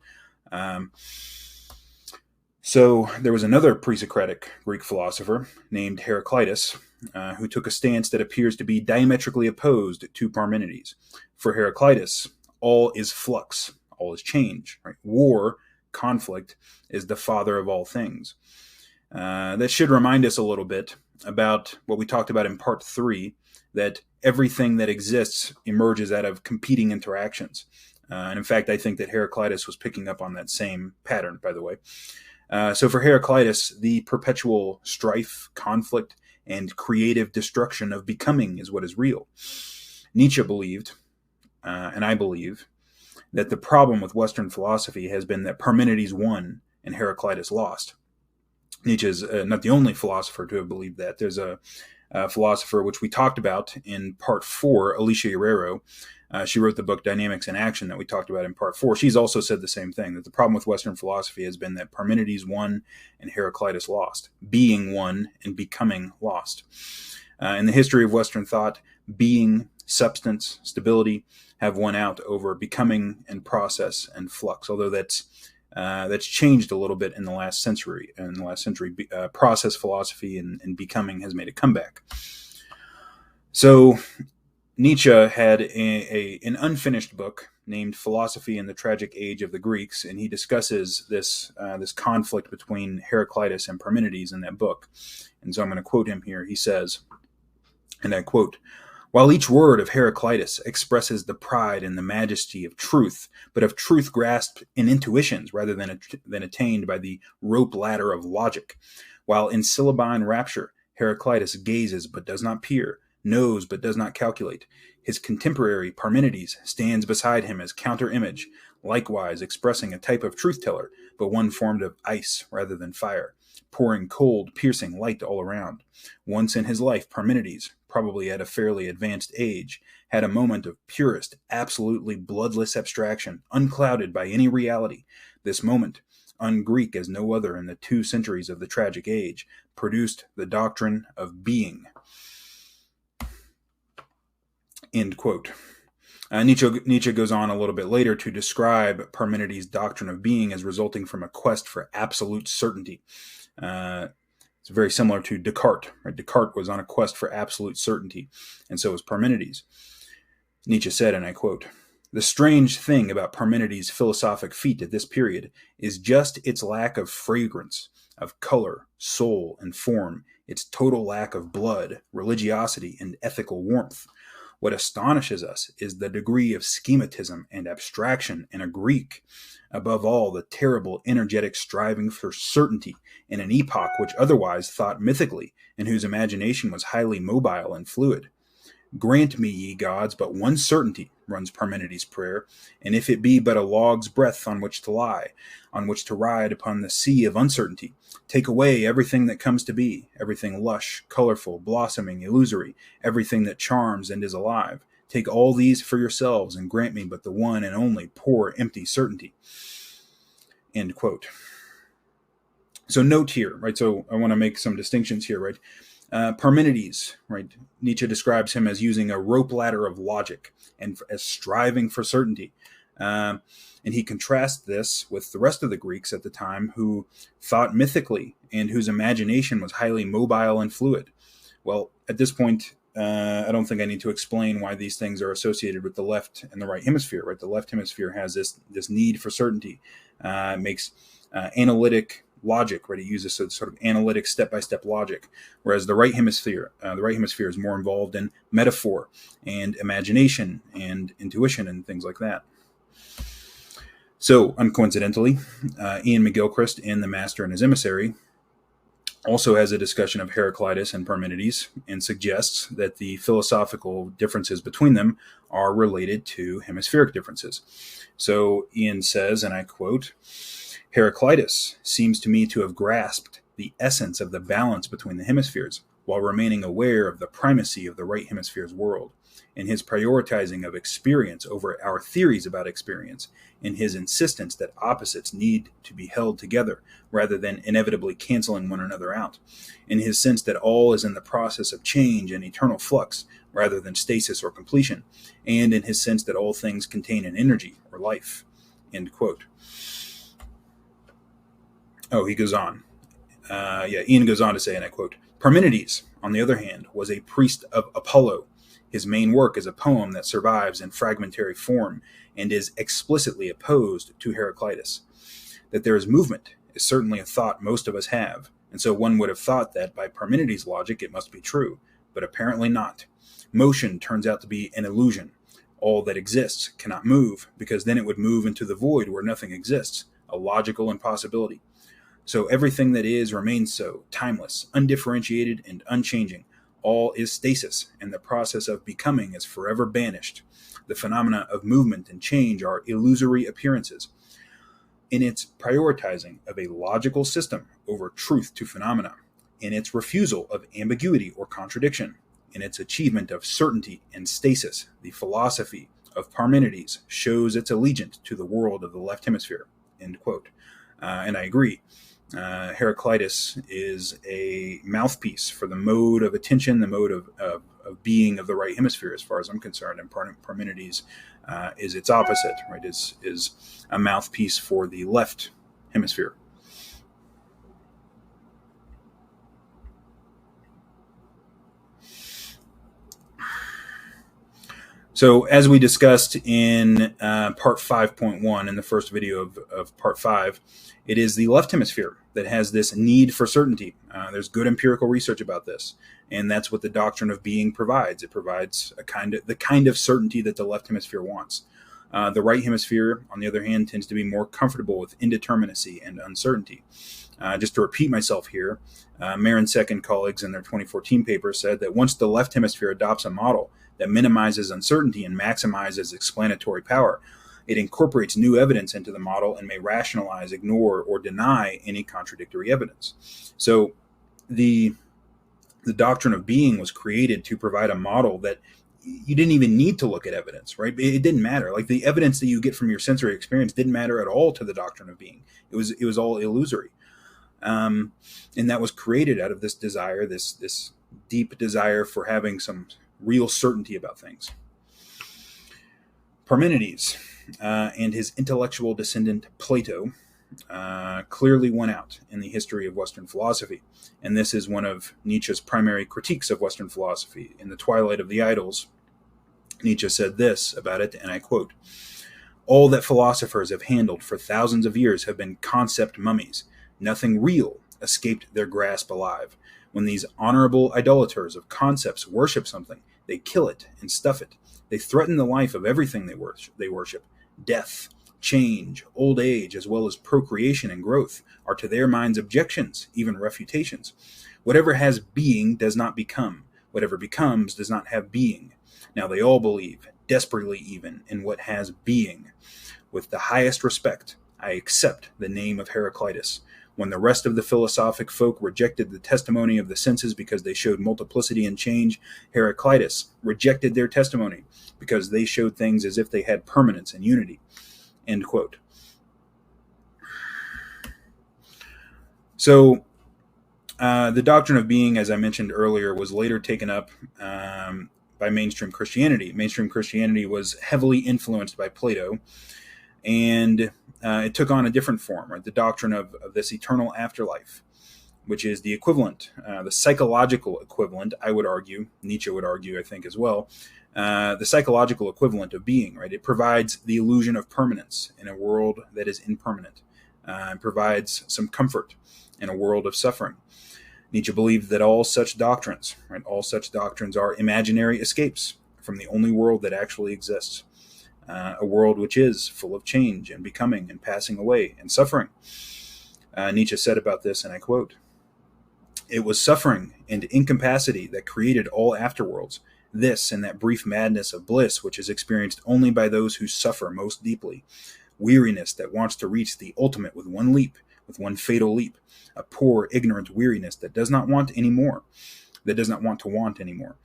So there was another pre-Socratic Greek philosopher named Heraclitus, who took a stance that appears to be diametrically opposed to Parmenides. For Heraclitus, all is flux, all is change. Right? War, conflict, is the father of all things. That should remind us a little bit about what we talked about in part 3, that everything that exists emerges out of competing interactions. And in fact, I think that Heraclitus was picking up on that same pattern, by the way. So for Heraclitus, the perpetual strife, conflict, and creative destruction of becoming is what is real. Nietzsche believed, and I believe, that the problem with Western philosophy has been that Parmenides won and Heraclitus lost. Nietzsche is not the only philosopher to have believed that. There's a philosopher which we talked about in part 4, Alicia Herrero. She wrote the book Dynamics in Action that we talked about in part 4. She's also said the same thing, that the problem with Western philosophy has been that Parmenides won and Heraclitus lost. Being won and becoming lost. In the history of Western thought, being, substance, stability have won out over becoming and process and flux, although that's changed a little bit in the last century. Process philosophy and becoming has made a comeback. So Nietzsche had an unfinished book named Philosophy in the Tragic Age of the Greeks, and he discusses this conflict between Heraclitus and Parmenides in that book. And so I'm going to quote him here. He says, and I quote, "While each word of Heraclitus expresses the pride and the majesty of truth, but of truth grasped in intuitions rather than attained by the rope ladder of logic, while in syllabine rapture Heraclitus gazes but does not peer, knows but does not calculate, his contemporary Parmenides stands beside him as counter-image, likewise expressing a type of truth-teller, but one formed of ice rather than fire, pouring cold, piercing light all around. Once in his life, Parmenides, probably at a fairly advanced age, had a moment of purest, absolutely bloodless abstraction, unclouded by any reality, This moment, un-Greek as no other in the 2 centuries of the tragic age, produced the doctrine of being. End quote. Nietzsche goes on a little bit later to describe Parmenides' doctrine of being as resulting from a quest for absolute certainty. It's very similar to Descartes. Right? Descartes was on a quest for absolute certainty, and so was Parmenides. Nietzsche said, and I quote, "The strange thing about Parmenides' philosophic feat at this period is just its lack of fragrance, of color, soul, and form, its total lack of blood, religiosity, and ethical warmth. What astonishes us is the degree of schematism and abstraction in a Greek. Above all, the terrible, energetic striving for certainty in an epoch which otherwise thought mythically, and whose imagination was highly mobile and fluid. Grant me, ye gods, but one certainty, runs Parmenides' prayer, and if it be but a log's breadth on which to lie, on which to ride upon the sea of uncertainty, take away everything that comes to be, everything lush, colorful, blossoming, illusory, everything that charms and is alive. Take all these for yourselves, and grant me but the one and only poor, empty certainty." End quote. So note here, right? So I want to make some distinctions here, right? Parmenides, right? Nietzsche describes him as using a rope ladder of logic and as striving for certainty. And he contrasts this with the rest of the Greeks at the time who thought mythically and whose imagination was highly mobile and fluid. Well, at this point, I don't think I need to explain why these things are associated with the left and the right hemisphere, right? The left hemisphere has this need for certainty, makes analytic logic, right? It uses sort of analytic step-by-step logic, whereas the right hemisphere is more involved in metaphor and imagination and intuition and things like that. So, uncoincidentally, Ian McGilchrist in The Master and His Emissary also has a discussion of Heraclitus and Parmenides and suggests that the philosophical differences between them are related to hemispheric differences. So Ian says, and I quote, "Heraclitus seems to me to have grasped the essence of the balance between the hemispheres, while remaining aware of the primacy of the right hemisphere's world, in his prioritizing of experience over our theories about experience, in his insistence that opposites need to be held together rather than inevitably canceling one another out, in his sense that all is in the process of change and eternal flux rather than stasis or completion, and in his sense that all things contain an energy or life." End quote. Oh, he goes on. Ian goes on to say, and I quote, "Parmenides, on the other hand, was a priest of Apollo. His main work is a poem that survives in fragmentary form and is explicitly opposed to Heraclitus. That there is movement is certainly a thought most of us have, and so one would have thought that by Parmenides' logic it must be true, but apparently not. Motion turns out to be an illusion. All that exists cannot move, because then it would move into the void where nothing exists, a logical impossibility. So everything that is remains so, timeless, undifferentiated, and unchanging. All is stasis, and the process of becoming is forever banished. The phenomena of movement and change are illusory appearances. In its prioritizing of a logical system over truth to phenomena, in its refusal of ambiguity or contradiction, in its achievement of certainty and stasis, the philosophy of Parmenides shows its allegiance to the world of the left hemisphere." End quote. And I agree. Heraclitus is a mouthpiece for the mode of attention, the mode of being of the right hemisphere, as far as I'm concerned, and Parmenides is its opposite, right? Is a mouthpiece for the left hemisphere. So, as we discussed in part 5.1, in the first video of part 5, it is the left hemisphere that has this need for certainty. There's good empirical research about this, and that's what the doctrine of being provides. It provides the kind of certainty that the left hemisphere wants. The right hemisphere, on the other hand, tends to be more comfortable with indeterminacy and uncertainty. Just to repeat myself here, Marinsek and colleagues in their 2014 paper said that once the left hemisphere adopts a model that minimizes uncertainty and maximizes explanatory power, it incorporates new evidence into the model and may rationalize, ignore, or deny any contradictory evidence. So the doctrine of being was created to provide a model that you didn't even need to look at evidence, right? It didn't matter. Like the evidence that you get from your sensory experience didn't matter at all to the doctrine of being. It was all illusory. And that was created out of this desire, this deep desire for having some real certainty about things. Parmenides and his intellectual descendant Plato clearly won out in the history of Western philosophy. And this is one of Nietzsche's primary critiques of Western philosophy. In The Twilight of the Idols, Nietzsche said this about it, and I quote, "All that philosophers have handled for thousands of years have been concept mummies. Nothing real escaped their grasp alive. When these honorable idolaters of concepts worship something, they kill it and stuff it. They threaten the life of everything they worship. Death, change, old age, as well as procreation and growth are to their minds objections, even refutations. Whatever has being does not become. Whatever becomes does not have being. Now they all believe, desperately even, in what has being. With the highest respect, I accept the name of Heraclitus. When the rest of the philosophic folk rejected the testimony of the senses because they showed multiplicity and change, Heraclitus rejected their testimony because they showed things as if they had permanence and unity." End quote. So, the doctrine of being, as I mentioned earlier, was later taken up by mainstream Christianity. Mainstream Christianity was heavily influenced by Plato, and it took on a different form, right? The doctrine of this eternal afterlife, which is the equivalent, the psychological equivalent, I would argue, Nietzsche would argue, I think, as well, the psychological equivalent of being, right? It provides the illusion of permanence in a world that is impermanent. It provides some comfort in a world of suffering. Nietzsche believed that all such doctrines, right, all such doctrines are imaginary escapes from the only world that actually exists. A world which is full of change and becoming and passing away and suffering. Nietzsche said about this, and I quote, "It was suffering and incapacity that created all afterworlds, this and that brief madness of bliss which is experienced only by those who suffer most deeply, weariness that wants to reach the ultimate with one leap, with one fatal leap, a poor, ignorant weariness that does not want any more, that does not want to want any more.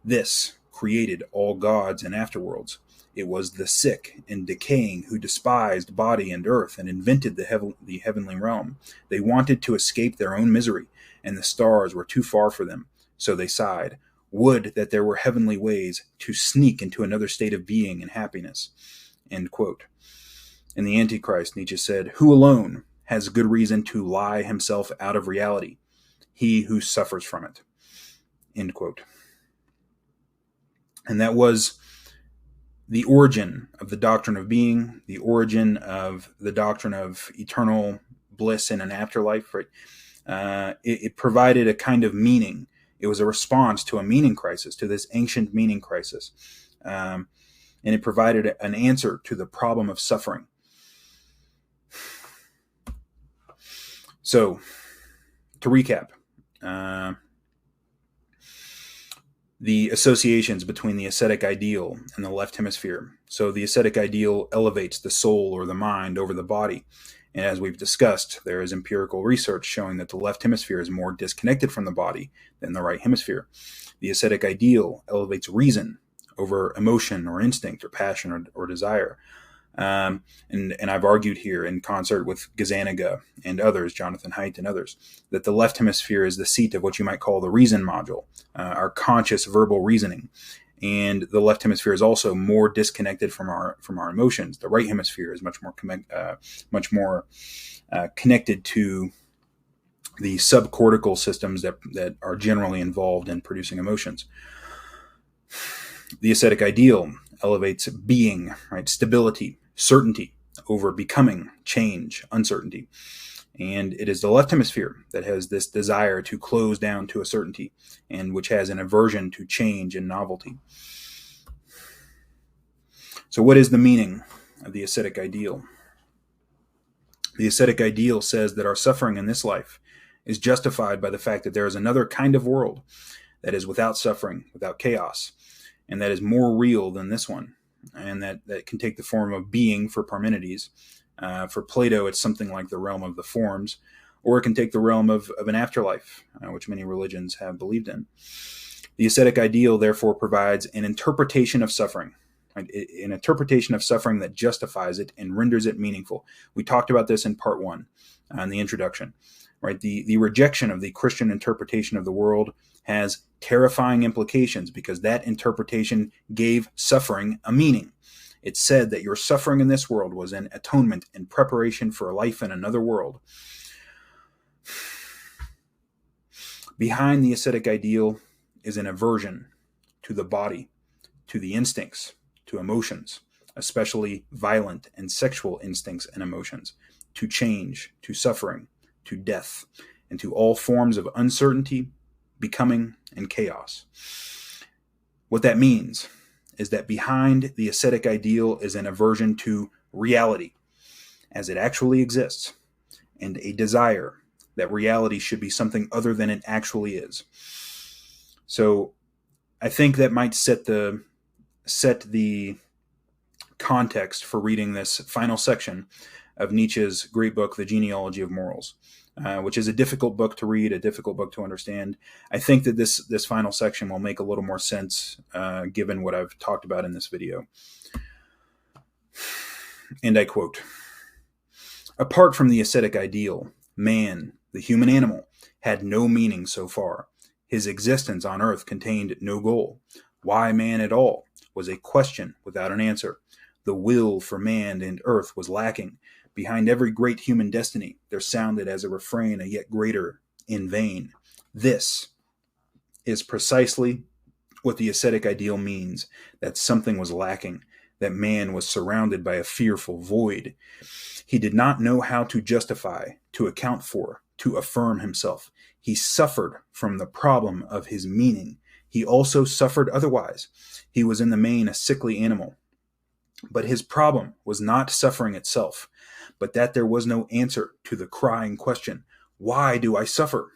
This created all gods and afterworlds. It was the sick and decaying who despised body and earth and invented the heavenly realm. They wanted to escape their own misery, and the stars were too far for them. So they sighed, would that there were heavenly ways to sneak into another state of being and happiness." End quote. In the Antichrist, Nietzsche said, "Who alone has good reason to lie himself out of reality? He who suffers from it." End quote. And that was the origin of the doctrine of being, the origin of the doctrine of eternal bliss in an afterlife. Right? It provided a kind of meaning. It was a response to a meaning crisis, to this ancient meaning crisis. And it provided an answer to the problem of suffering. So, to recap, the associations between the ascetic ideal and the left hemisphere. So the ascetic ideal elevates the soul or the mind over the body. And as we've discussed, there is empirical research showing that the left hemisphere is more disconnected from the body than the right hemisphere. The ascetic ideal elevates reason over emotion or instinct or passion or desire. And I've argued here in concert with Gazzaniga and others, Jonathan Haidt and others, that the left hemisphere is the seat of what you might call the reason module, our conscious verbal reasoning. And the left hemisphere is also more disconnected from our emotions. The right hemisphere is much more connected to the subcortical systems that are generally involved in producing emotions. The ascetic ideal elevates being, right, stability, certainty over becoming, change, uncertainty. And it is the left hemisphere that has this desire to close down to a certainty and which has an aversion to change and novelty. So what is the meaning of the ascetic ideal? The ascetic ideal says that our suffering in this life is justified by the fact that there is another kind of world that is without suffering, without chaos, and that is more real than this one, and that can take the form of being for Parmenides. For Plato, it's something like the realm of the forms, or it can take the realm of an afterlife, which many religions have believed in. The ascetic ideal, therefore, provides an interpretation of suffering, right? An interpretation of suffering that justifies it and renders it meaningful. We talked about this in part 1, in the introduction. Right? The rejection of the Christian interpretation of the world has terrifying implications because that interpretation gave suffering a meaning. It said that your suffering in this world was an atonement and preparation for a life in another world. Behind the ascetic ideal is an aversion to the body, to the instincts, to emotions, especially violent and sexual instincts and emotions, to change, to suffering, to death, and to all forms of uncertainty, becoming, and chaos. What that means is that behind the ascetic ideal is an aversion to reality as it actually exists, and a desire that reality should be something other than it actually is. So I think that might set the context for reading this final section of Nietzsche's great book, The Genealogy of Morals, which is a difficult book to read, a difficult book to understand. I think that this final section will make a little more sense given what I've talked about in this video. And I quote, "Apart from the ascetic ideal, man, the human animal, had no meaning so far. His existence on earth contained no goal. Why man at all was a question without an answer. The will for man and earth was lacking. Behind every great human destiny, there sounded as a refrain a yet greater in vain. This is precisely what the ascetic ideal means, that something was lacking, that man was surrounded by a fearful void. He did not know how to justify, to account for, to affirm himself. He suffered from the problem of his meaning. He also suffered otherwise. He was in the main a sickly animal. But his problem was not suffering itself, but that there was no answer to the crying question, why do I suffer?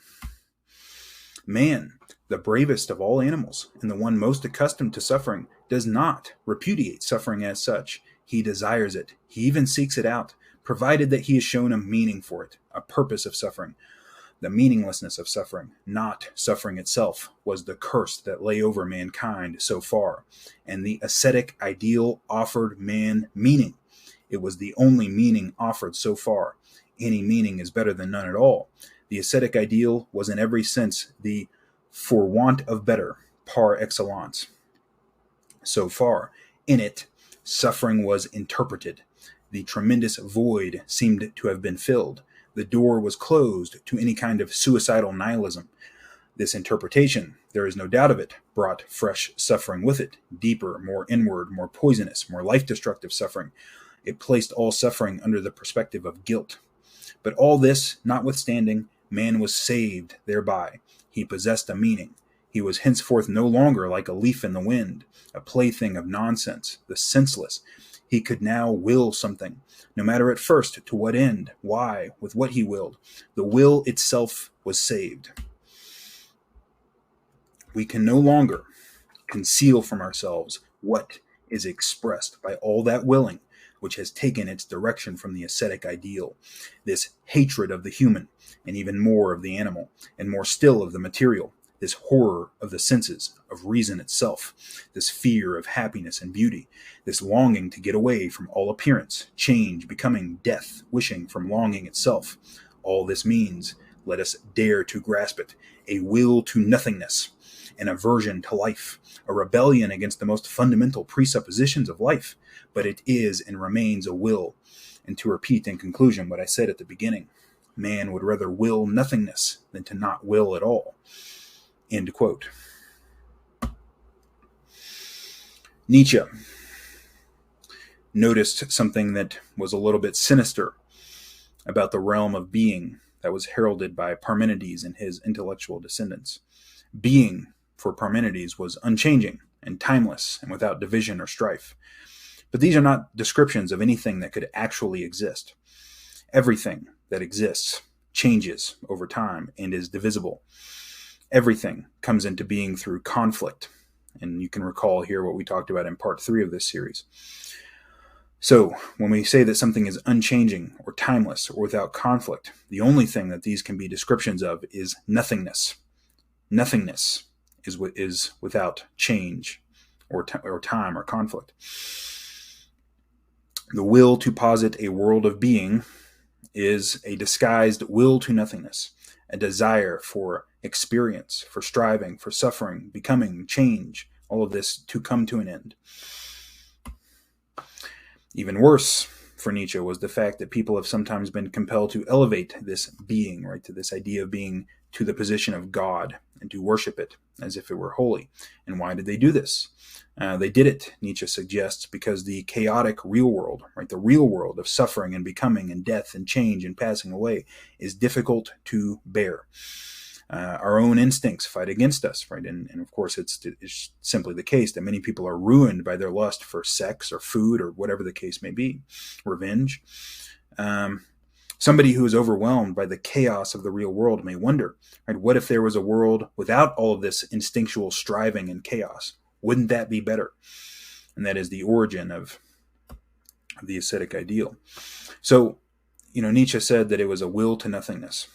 Man, the bravest of all animals, and the one most accustomed to suffering, does not repudiate suffering as such. He desires it. He even seeks it out, provided that he is shown a meaning for it, a purpose of suffering. The meaninglessness of suffering, not suffering itself, was the curse that lay over mankind so far, and the ascetic ideal offered man meaning. It was the only meaning offered so far. Any meaning is better than none at all. The ascetic ideal was in every sense the for want of better par excellence. So far, in it, suffering was interpreted. The tremendous void seemed to have been filled. The door was closed to any kind of suicidal nihilism. This interpretation, there is no doubt of it, brought fresh suffering with it, deeper, more inward, more poisonous, more life-destructive suffering. It placed all suffering under the perspective of guilt. But all this, notwithstanding, man was saved thereby. He possessed a meaning. He was henceforth no longer like a leaf in the wind, a plaything of nonsense, the senseless. He could now will something, no matter at first to what end, why, with what he willed. The will itself was saved. We can no longer conceal from ourselves what is expressed by all that willing, which has taken its direction from the ascetic ideal. This hatred of the human, and even more of the animal, and more still of the material. This horror of the senses, of reason itself, this fear of happiness and beauty, this longing to get away from all appearance, change, becoming, death, wishing from longing itself. All this means, let us dare to grasp it, a will to nothingness, an aversion to life, a rebellion against the most fundamental presuppositions of life, but it is and remains a will. And to repeat in conclusion what I said at the beginning, man would rather will nothingness than to not will at all. End quote. Nietzsche noticed something that was a little bit sinister about the realm of being that was heralded by Parmenides and his intellectual descendants. Being, for Parmenides, was unchanging and timeless and without division or strife. But these are not descriptions of anything that could actually exist. Everything that exists changes over time and is divisible. Everything comes into being through conflict. And you can recall here what we talked about in part 3 of this series. So when we say that something is unchanging or timeless or without conflict, the only thing that these can be descriptions of is nothingness. Nothingness is without change or time or conflict. The will to posit a world of being is a disguised will to nothingness, a desire for experience, for striving, for suffering, becoming, change, all of this to come to an end. Even worse for Nietzsche was the fact that people have sometimes been compelled to elevate this being, right, to this idea of being, to the position of God, and to worship it as if it were holy. And why did they do this? They did it, Nietzsche suggests, because the chaotic real world, right, the real world of suffering and becoming and death and change and passing away, is difficult to bear. Our own instincts fight against us, right? And of course, it's simply the case that many people are ruined by their lust for sex or food or whatever the case may be, revenge. Somebody who is overwhelmed by the chaos of the real world may wonder, right, what if there was a world without all of this instinctual striving and chaos? Wouldn't that be better? And that is the origin of the ascetic ideal. So, Nietzsche said that it was a will to nothingness.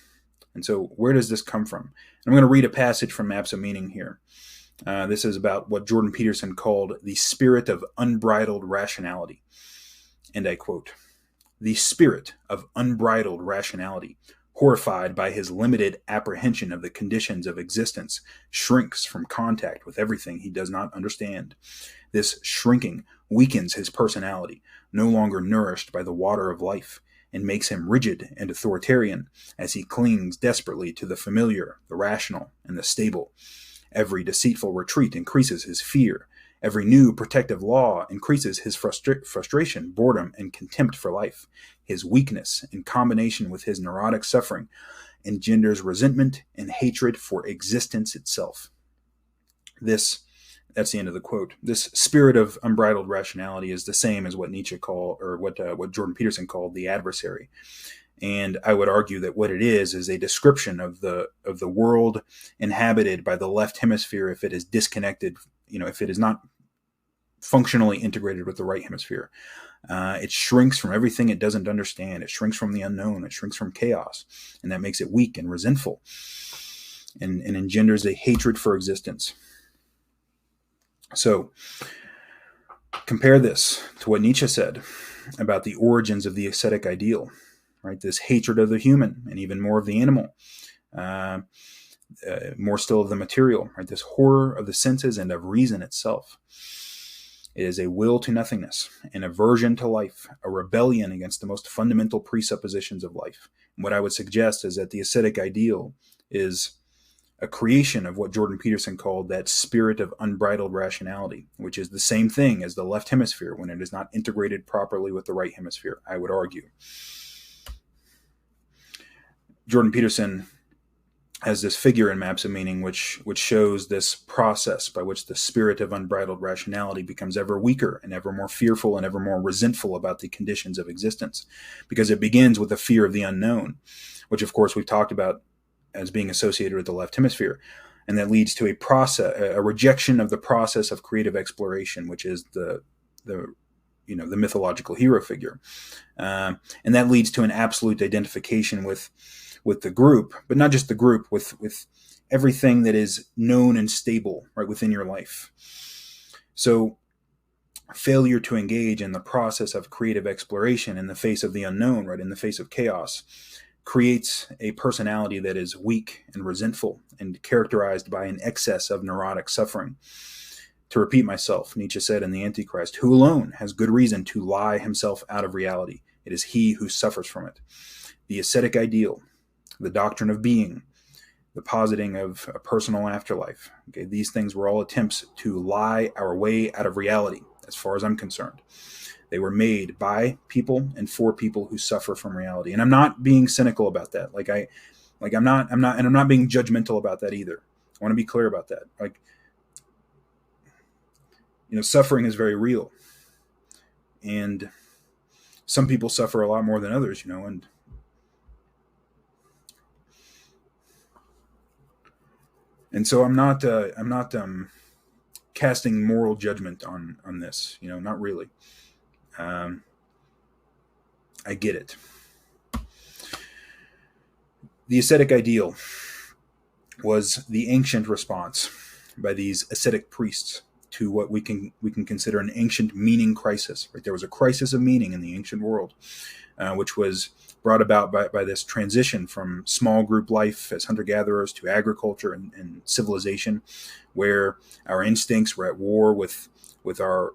And so where does this come from? I'm going to read a passage from Maps of Meaning here. This is about what Jordan Peterson called the spirit of unbridled rationality. And I quote, "The spirit of unbridled rationality, horrified by his limited apprehension of the conditions of existence, shrinks from contact with everything he does not understand. This shrinking weakens his personality, no longer nourished by the water of life, and makes him rigid and authoritarian as he clings desperately to the familiar, the rational, and the stable. Every deceitful retreat increases his fear. Every new protective law increases his frustration, boredom, and contempt for life. His weakness, in combination with his neurotic suffering, engenders resentment and hatred for existence itself." That's the end of the quote. This spirit of unbridled rationality is the same as what Nietzsche called, or what Jordan Peterson called, the adversary. And I would argue that what it is a description of the world inhabited by the left hemisphere if it is disconnected, if it is not functionally integrated with the right hemisphere. It shrinks from everything it doesn't understand. It shrinks from the unknown. It shrinks from chaos. And that makes it weak and resentful and engenders a hatred for existence. So compare this to what Nietzsche said about the origins of the ascetic ideal, right? This hatred of the human and even more of the animal, more still of the material, right? This horror of the senses and of reason itself. It is a will to nothingness, an aversion to life, a rebellion against the most fundamental presuppositions of life. And what I would suggest is that the ascetic ideal is a creation of what Jordan Peterson called that spirit of unbridled rationality, which is the same thing as the left hemisphere when it is not integrated properly with the right hemisphere, I would argue. Jordan Peterson has this figure in Maps of Meaning which shows this process by which the spirit of unbridled rationality becomes ever weaker and ever more fearful and ever more resentful about the conditions of existence, because it begins with the fear of the unknown, which of course we've talked about as being associated with the left hemisphere. And that leads to a rejection of the process of creative exploration, which is the mythological hero figure. And that leads to an absolute identification with the group, but not just the group, with everything that is known and stable right within your life. So failure to engage in the process of creative exploration in the face of the unknown, right, in the face of chaos, creates a personality that is weak and resentful and characterized by an excess of neurotic suffering. To repeat myself, Nietzsche said in The Antichrist, "Who alone has good reason to lie himself out of reality? It is he who suffers from it." The ascetic ideal, the doctrine of being, the positing of a personal afterlife, okay, these things were all attempts to lie our way out of reality, as far as I'm concerned. They were made by people and for people who suffer from reality. And I'm not being cynical about that. I'm not being judgmental about that either. I want to be clear about that. Suffering is very real. And some people suffer a lot more than others, and so I'm not casting moral judgment on this, not really. I get it. The ascetic ideal was the ancient response by these ascetic priests to what we can consider an ancient meaning crisis. Right? There was a crisis of meaning in the ancient world, which was brought about by this transition from small group life as hunter-gatherers to agriculture and civilization, where our instincts were at war with our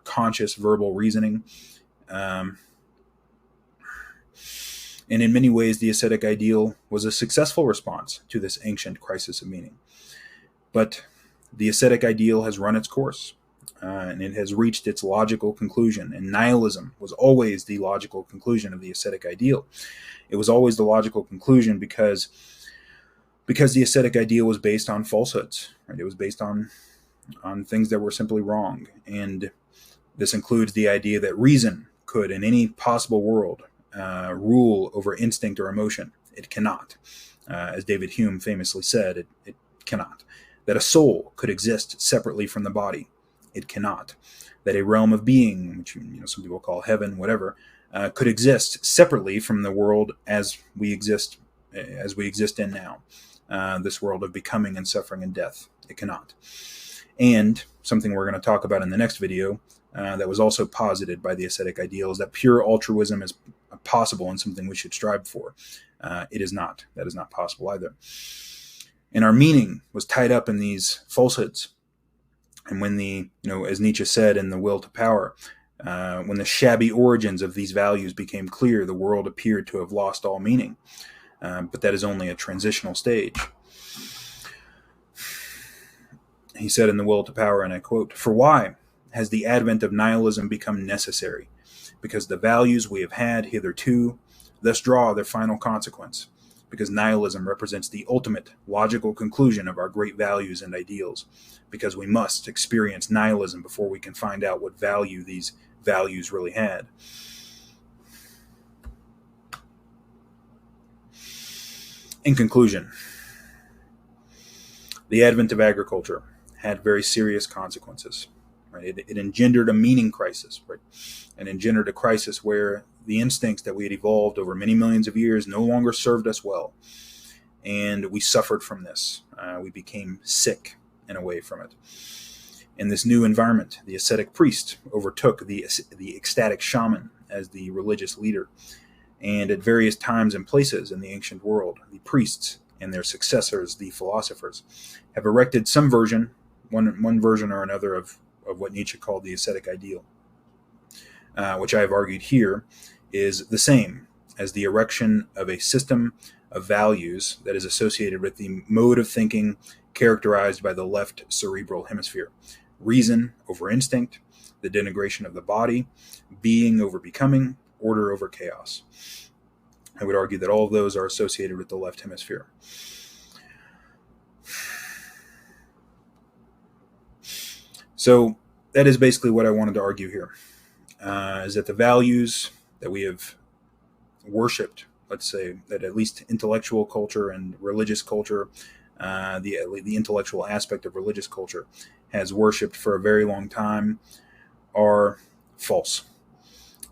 conscious verbal reasoning. And in many ways, the ascetic ideal was a successful response to this ancient crisis of meaning. But the ascetic ideal has run its course, and it has reached its logical conclusion. And nihilism was always the logical conclusion of the ascetic ideal. It was always the logical conclusion because the ascetic ideal was based on falsehoods. Right? It was based on things that were simply wrong. And this includes the idea that reason could, in any possible world, rule over instinct or emotion. It cannot. As David Hume famously said, it cannot. That a soul could exist separately from the body. It cannot. That a realm of being, which some people call heaven, whatever, could exist separately from the world as we exist in now. This world of becoming and suffering and death. It cannot. And something we're going to talk about in the next video that was also posited by the ascetic ideal is that pure altruism is possible and something we should strive for. It is not. That is not possible either. And our meaning was tied up in these falsehoods. And when as Nietzsche said in The Will to Power, when the shabby origins of these values became clear, the world appeared to have lost all meaning. But that is only a transitional stage. He said in The Will to Power, and I quote, "For why has the advent of nihilism become necessary? Because the values we have had hitherto thus draw their final consequence. Because nihilism represents the ultimate logical conclusion of our great values and ideals. Because we must experience nihilism before we can find out what value these values really had." In conclusion, the advent of agriculture had very serious consequences. Right? It engendered a meaning crisis, right? And engendered a crisis where the instincts that we had evolved over many millions of years no longer served us well. And we suffered from this. We became sick in a way from it. In this new environment, the ascetic priest overtook the ecstatic shaman as the religious leader. And at various times and places in the ancient world, the priests and their successors, the philosophers, have erected some version, one version or another of what Nietzsche called the ascetic ideal, which I have argued here is the same as the erection of a system of values that is associated with the mode of thinking characterized by the left cerebral hemisphere. Reason over instinct, the denigration of the body, being over becoming, order over chaos. I would argue that all of those are associated with the left hemisphere. So that is basically what I wanted to argue here, is that the values that we have worshipped, let's say that at least intellectual culture and religious culture, the intellectual aspect of religious culture has worshipped for a very long time, are false.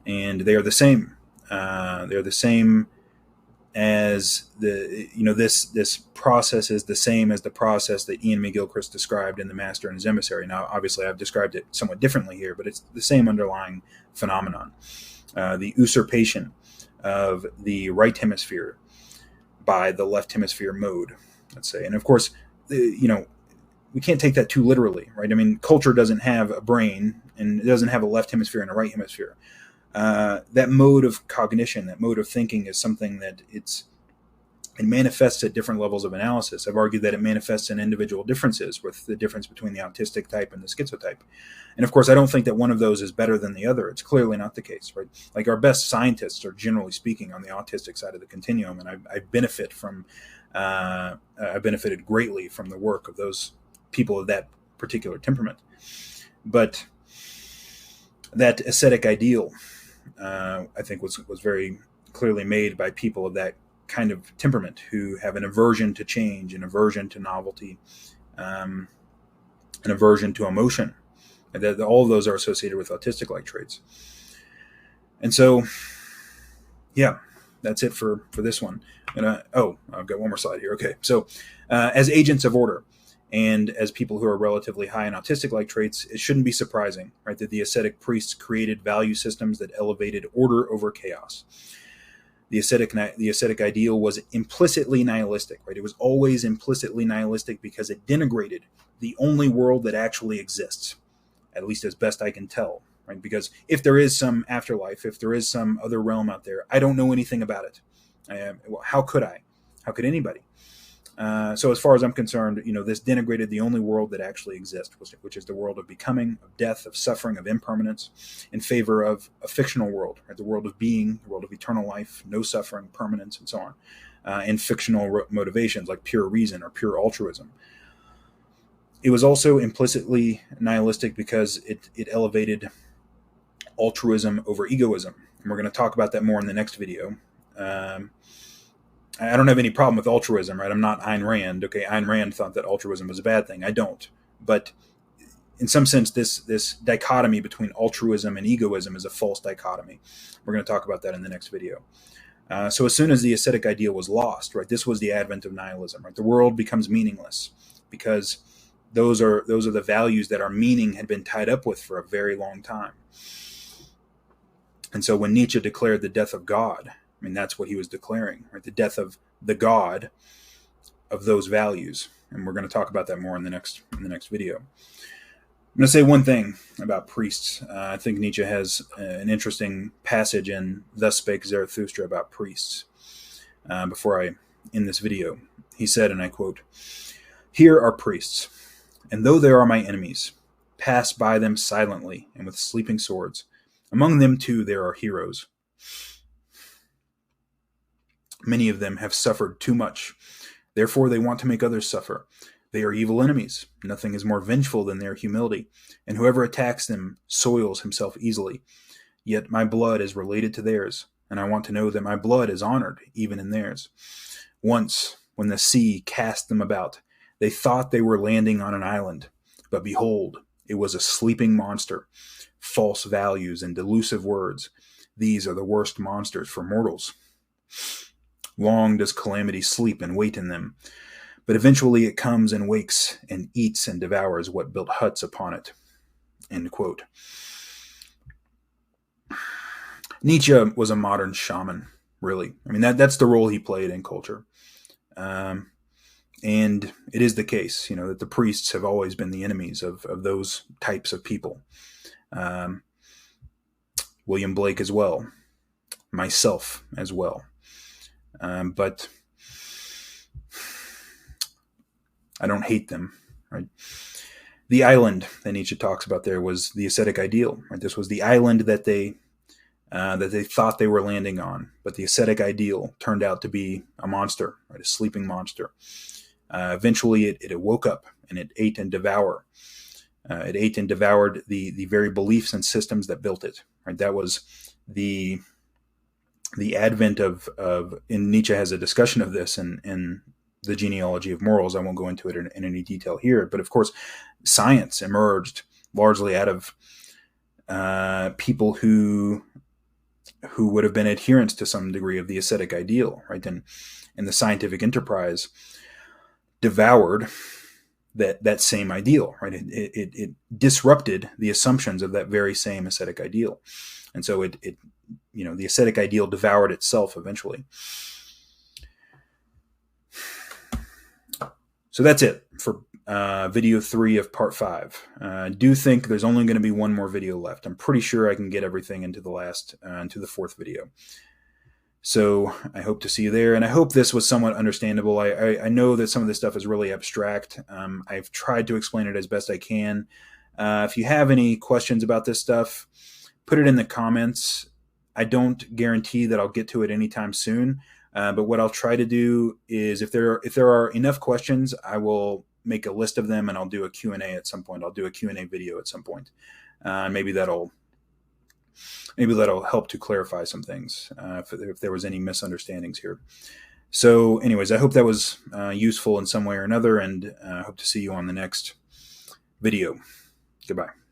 And they are the same. They're the same as this process is the same as the process that Ian McGilchrist described in The Master and His Emissary. Now, obviously, I've described it somewhat differently here, but it's the same underlying phenomenon. The usurpation of the right hemisphere by the left hemisphere mode, let's say. And of course, we can't take that too literally, right? I mean, culture doesn't have a brain and it doesn't have a left hemisphere and a right hemisphere. That mode of cognition, that mode of thinking is something that it manifests at different levels of analysis. I've argued that it manifests in individual differences, with the difference between the autistic type and the schizotype. And of course, I don't think that one of those is better than the other. It's clearly not the case, right? Like, our best scientists are generally speaking on the autistic side of the continuum, and I benefited greatly from the work of those people of that particular temperament. But that ascetic ideal, I think was very clearly made by people of that kind of temperament who have an aversion to change, an aversion to novelty, an aversion to emotion. And that all of those are associated with autistic-like traits. And so, yeah, that's it for this one. And I've got one more slide here. Okay, so as agents of order And as people who are relatively high in autistic-like traits, it shouldn't be surprising, right, that the ascetic priests created value systems that elevated order over chaos. The ascetic ideal was implicitly nihilistic, right? It was always implicitly nihilistic because it denigrated the only world that actually exists, at least as best I can tell, right? Because if there is some afterlife, if there is some other realm out there, I don't know anything about it. How could I? How could anybody? So as far as I'm concerned, this denigrated the only world that actually exists, which is the world of becoming, of death, of suffering, of impermanence, in favor of a fictional world, right? The world of being, the world of eternal life, no suffering, permanence, and so on, and fictional motivations like pure reason or pure altruism. It was also implicitly nihilistic because it elevated altruism over egoism, and we're going to talk about that more in the next video. I don't have any problem with altruism, right? I'm not Ayn Rand. Okay, Ayn Rand thought that altruism was a bad thing. I don't. But in some sense, this dichotomy between altruism and egoism is a false dichotomy. We're going to talk about that in the next video. So as soon as the ascetic ideal was lost, right, this was the advent of nihilism, right? The world becomes meaningless because those are the values that our meaning had been tied up with for a very long time. And so when Nietzsche declared the death of God, I mean, that's what he was declaring, right? The death of the God of those values. And we're going to talk about that more in the next video. I'm going to say one thing about priests. I think Nietzsche has an interesting passage in Thus Spake Zarathustra about priests. Before I end this video, he said, and I quote, "Here are priests, and though they are my enemies, pass by them silently and with sleeping swords. Among them too there are heroes. Many of them have suffered too much. Therefore they want to make others suffer. They are evil enemies. Nothing is more vengeful than their humility, and whoever attacks them soils himself easily. Yet my blood is related to theirs, and I want to know that my blood is honored even in theirs. Once, when the sea cast them about, they thought they were landing on an island, but behold, it was a sleeping monster. False values and delusive words. These are the worst monsters for mortals. Long does calamity sleep and wait in them, but eventually it comes and wakes and eats and devours what built huts upon it." End quote. Nietzsche was a modern shaman, really. I mean, that's the role he played in culture. And it is the case, that the priests have always been the enemies of those types of people. William Blake as well, myself as well. But I don't hate them, right? The island that Nietzsche talks about there was the ascetic ideal, right? This was the island that they thought they were landing on, but the ascetic ideal turned out to be a monster, right? A sleeping monster. Eventually, it woke up and it ate and devoured. It ate and devoured the very beliefs and systems that built it. Right? That was the advent of, and Nietzsche has a discussion of this in the Genealogy of Morals. I won't go into it in any detail here, but of course, science emerged largely out of people who would have been adherents to some degree of the ascetic ideal, right? And the scientific enterprise devoured that same ideal, right? It disrupted the assumptions of that very same ascetic ideal, and so the ascetic ideal devoured itself eventually. So that's it for video 3 of part 5. I do think there's only going to be one more video left. I'm pretty sure I can get everything into the 4th video. So I hope to see you there, and I hope this was somewhat understandable. I know that some of this stuff is really abstract. I've tried to explain it as best I can. If you have any questions about this stuff, put it in the comments. I don't guarantee that I'll get to it anytime soon, but what I'll try to do is if there are enough questions, I will make a list of them and I'll do a Q&A at some point. I'll do a Q&A video at some point. Maybe that'll help to clarify some things if there was any misunderstandings here. So anyways, I hope that was useful in some way or another, and I hope to see you on the next video. Goodbye.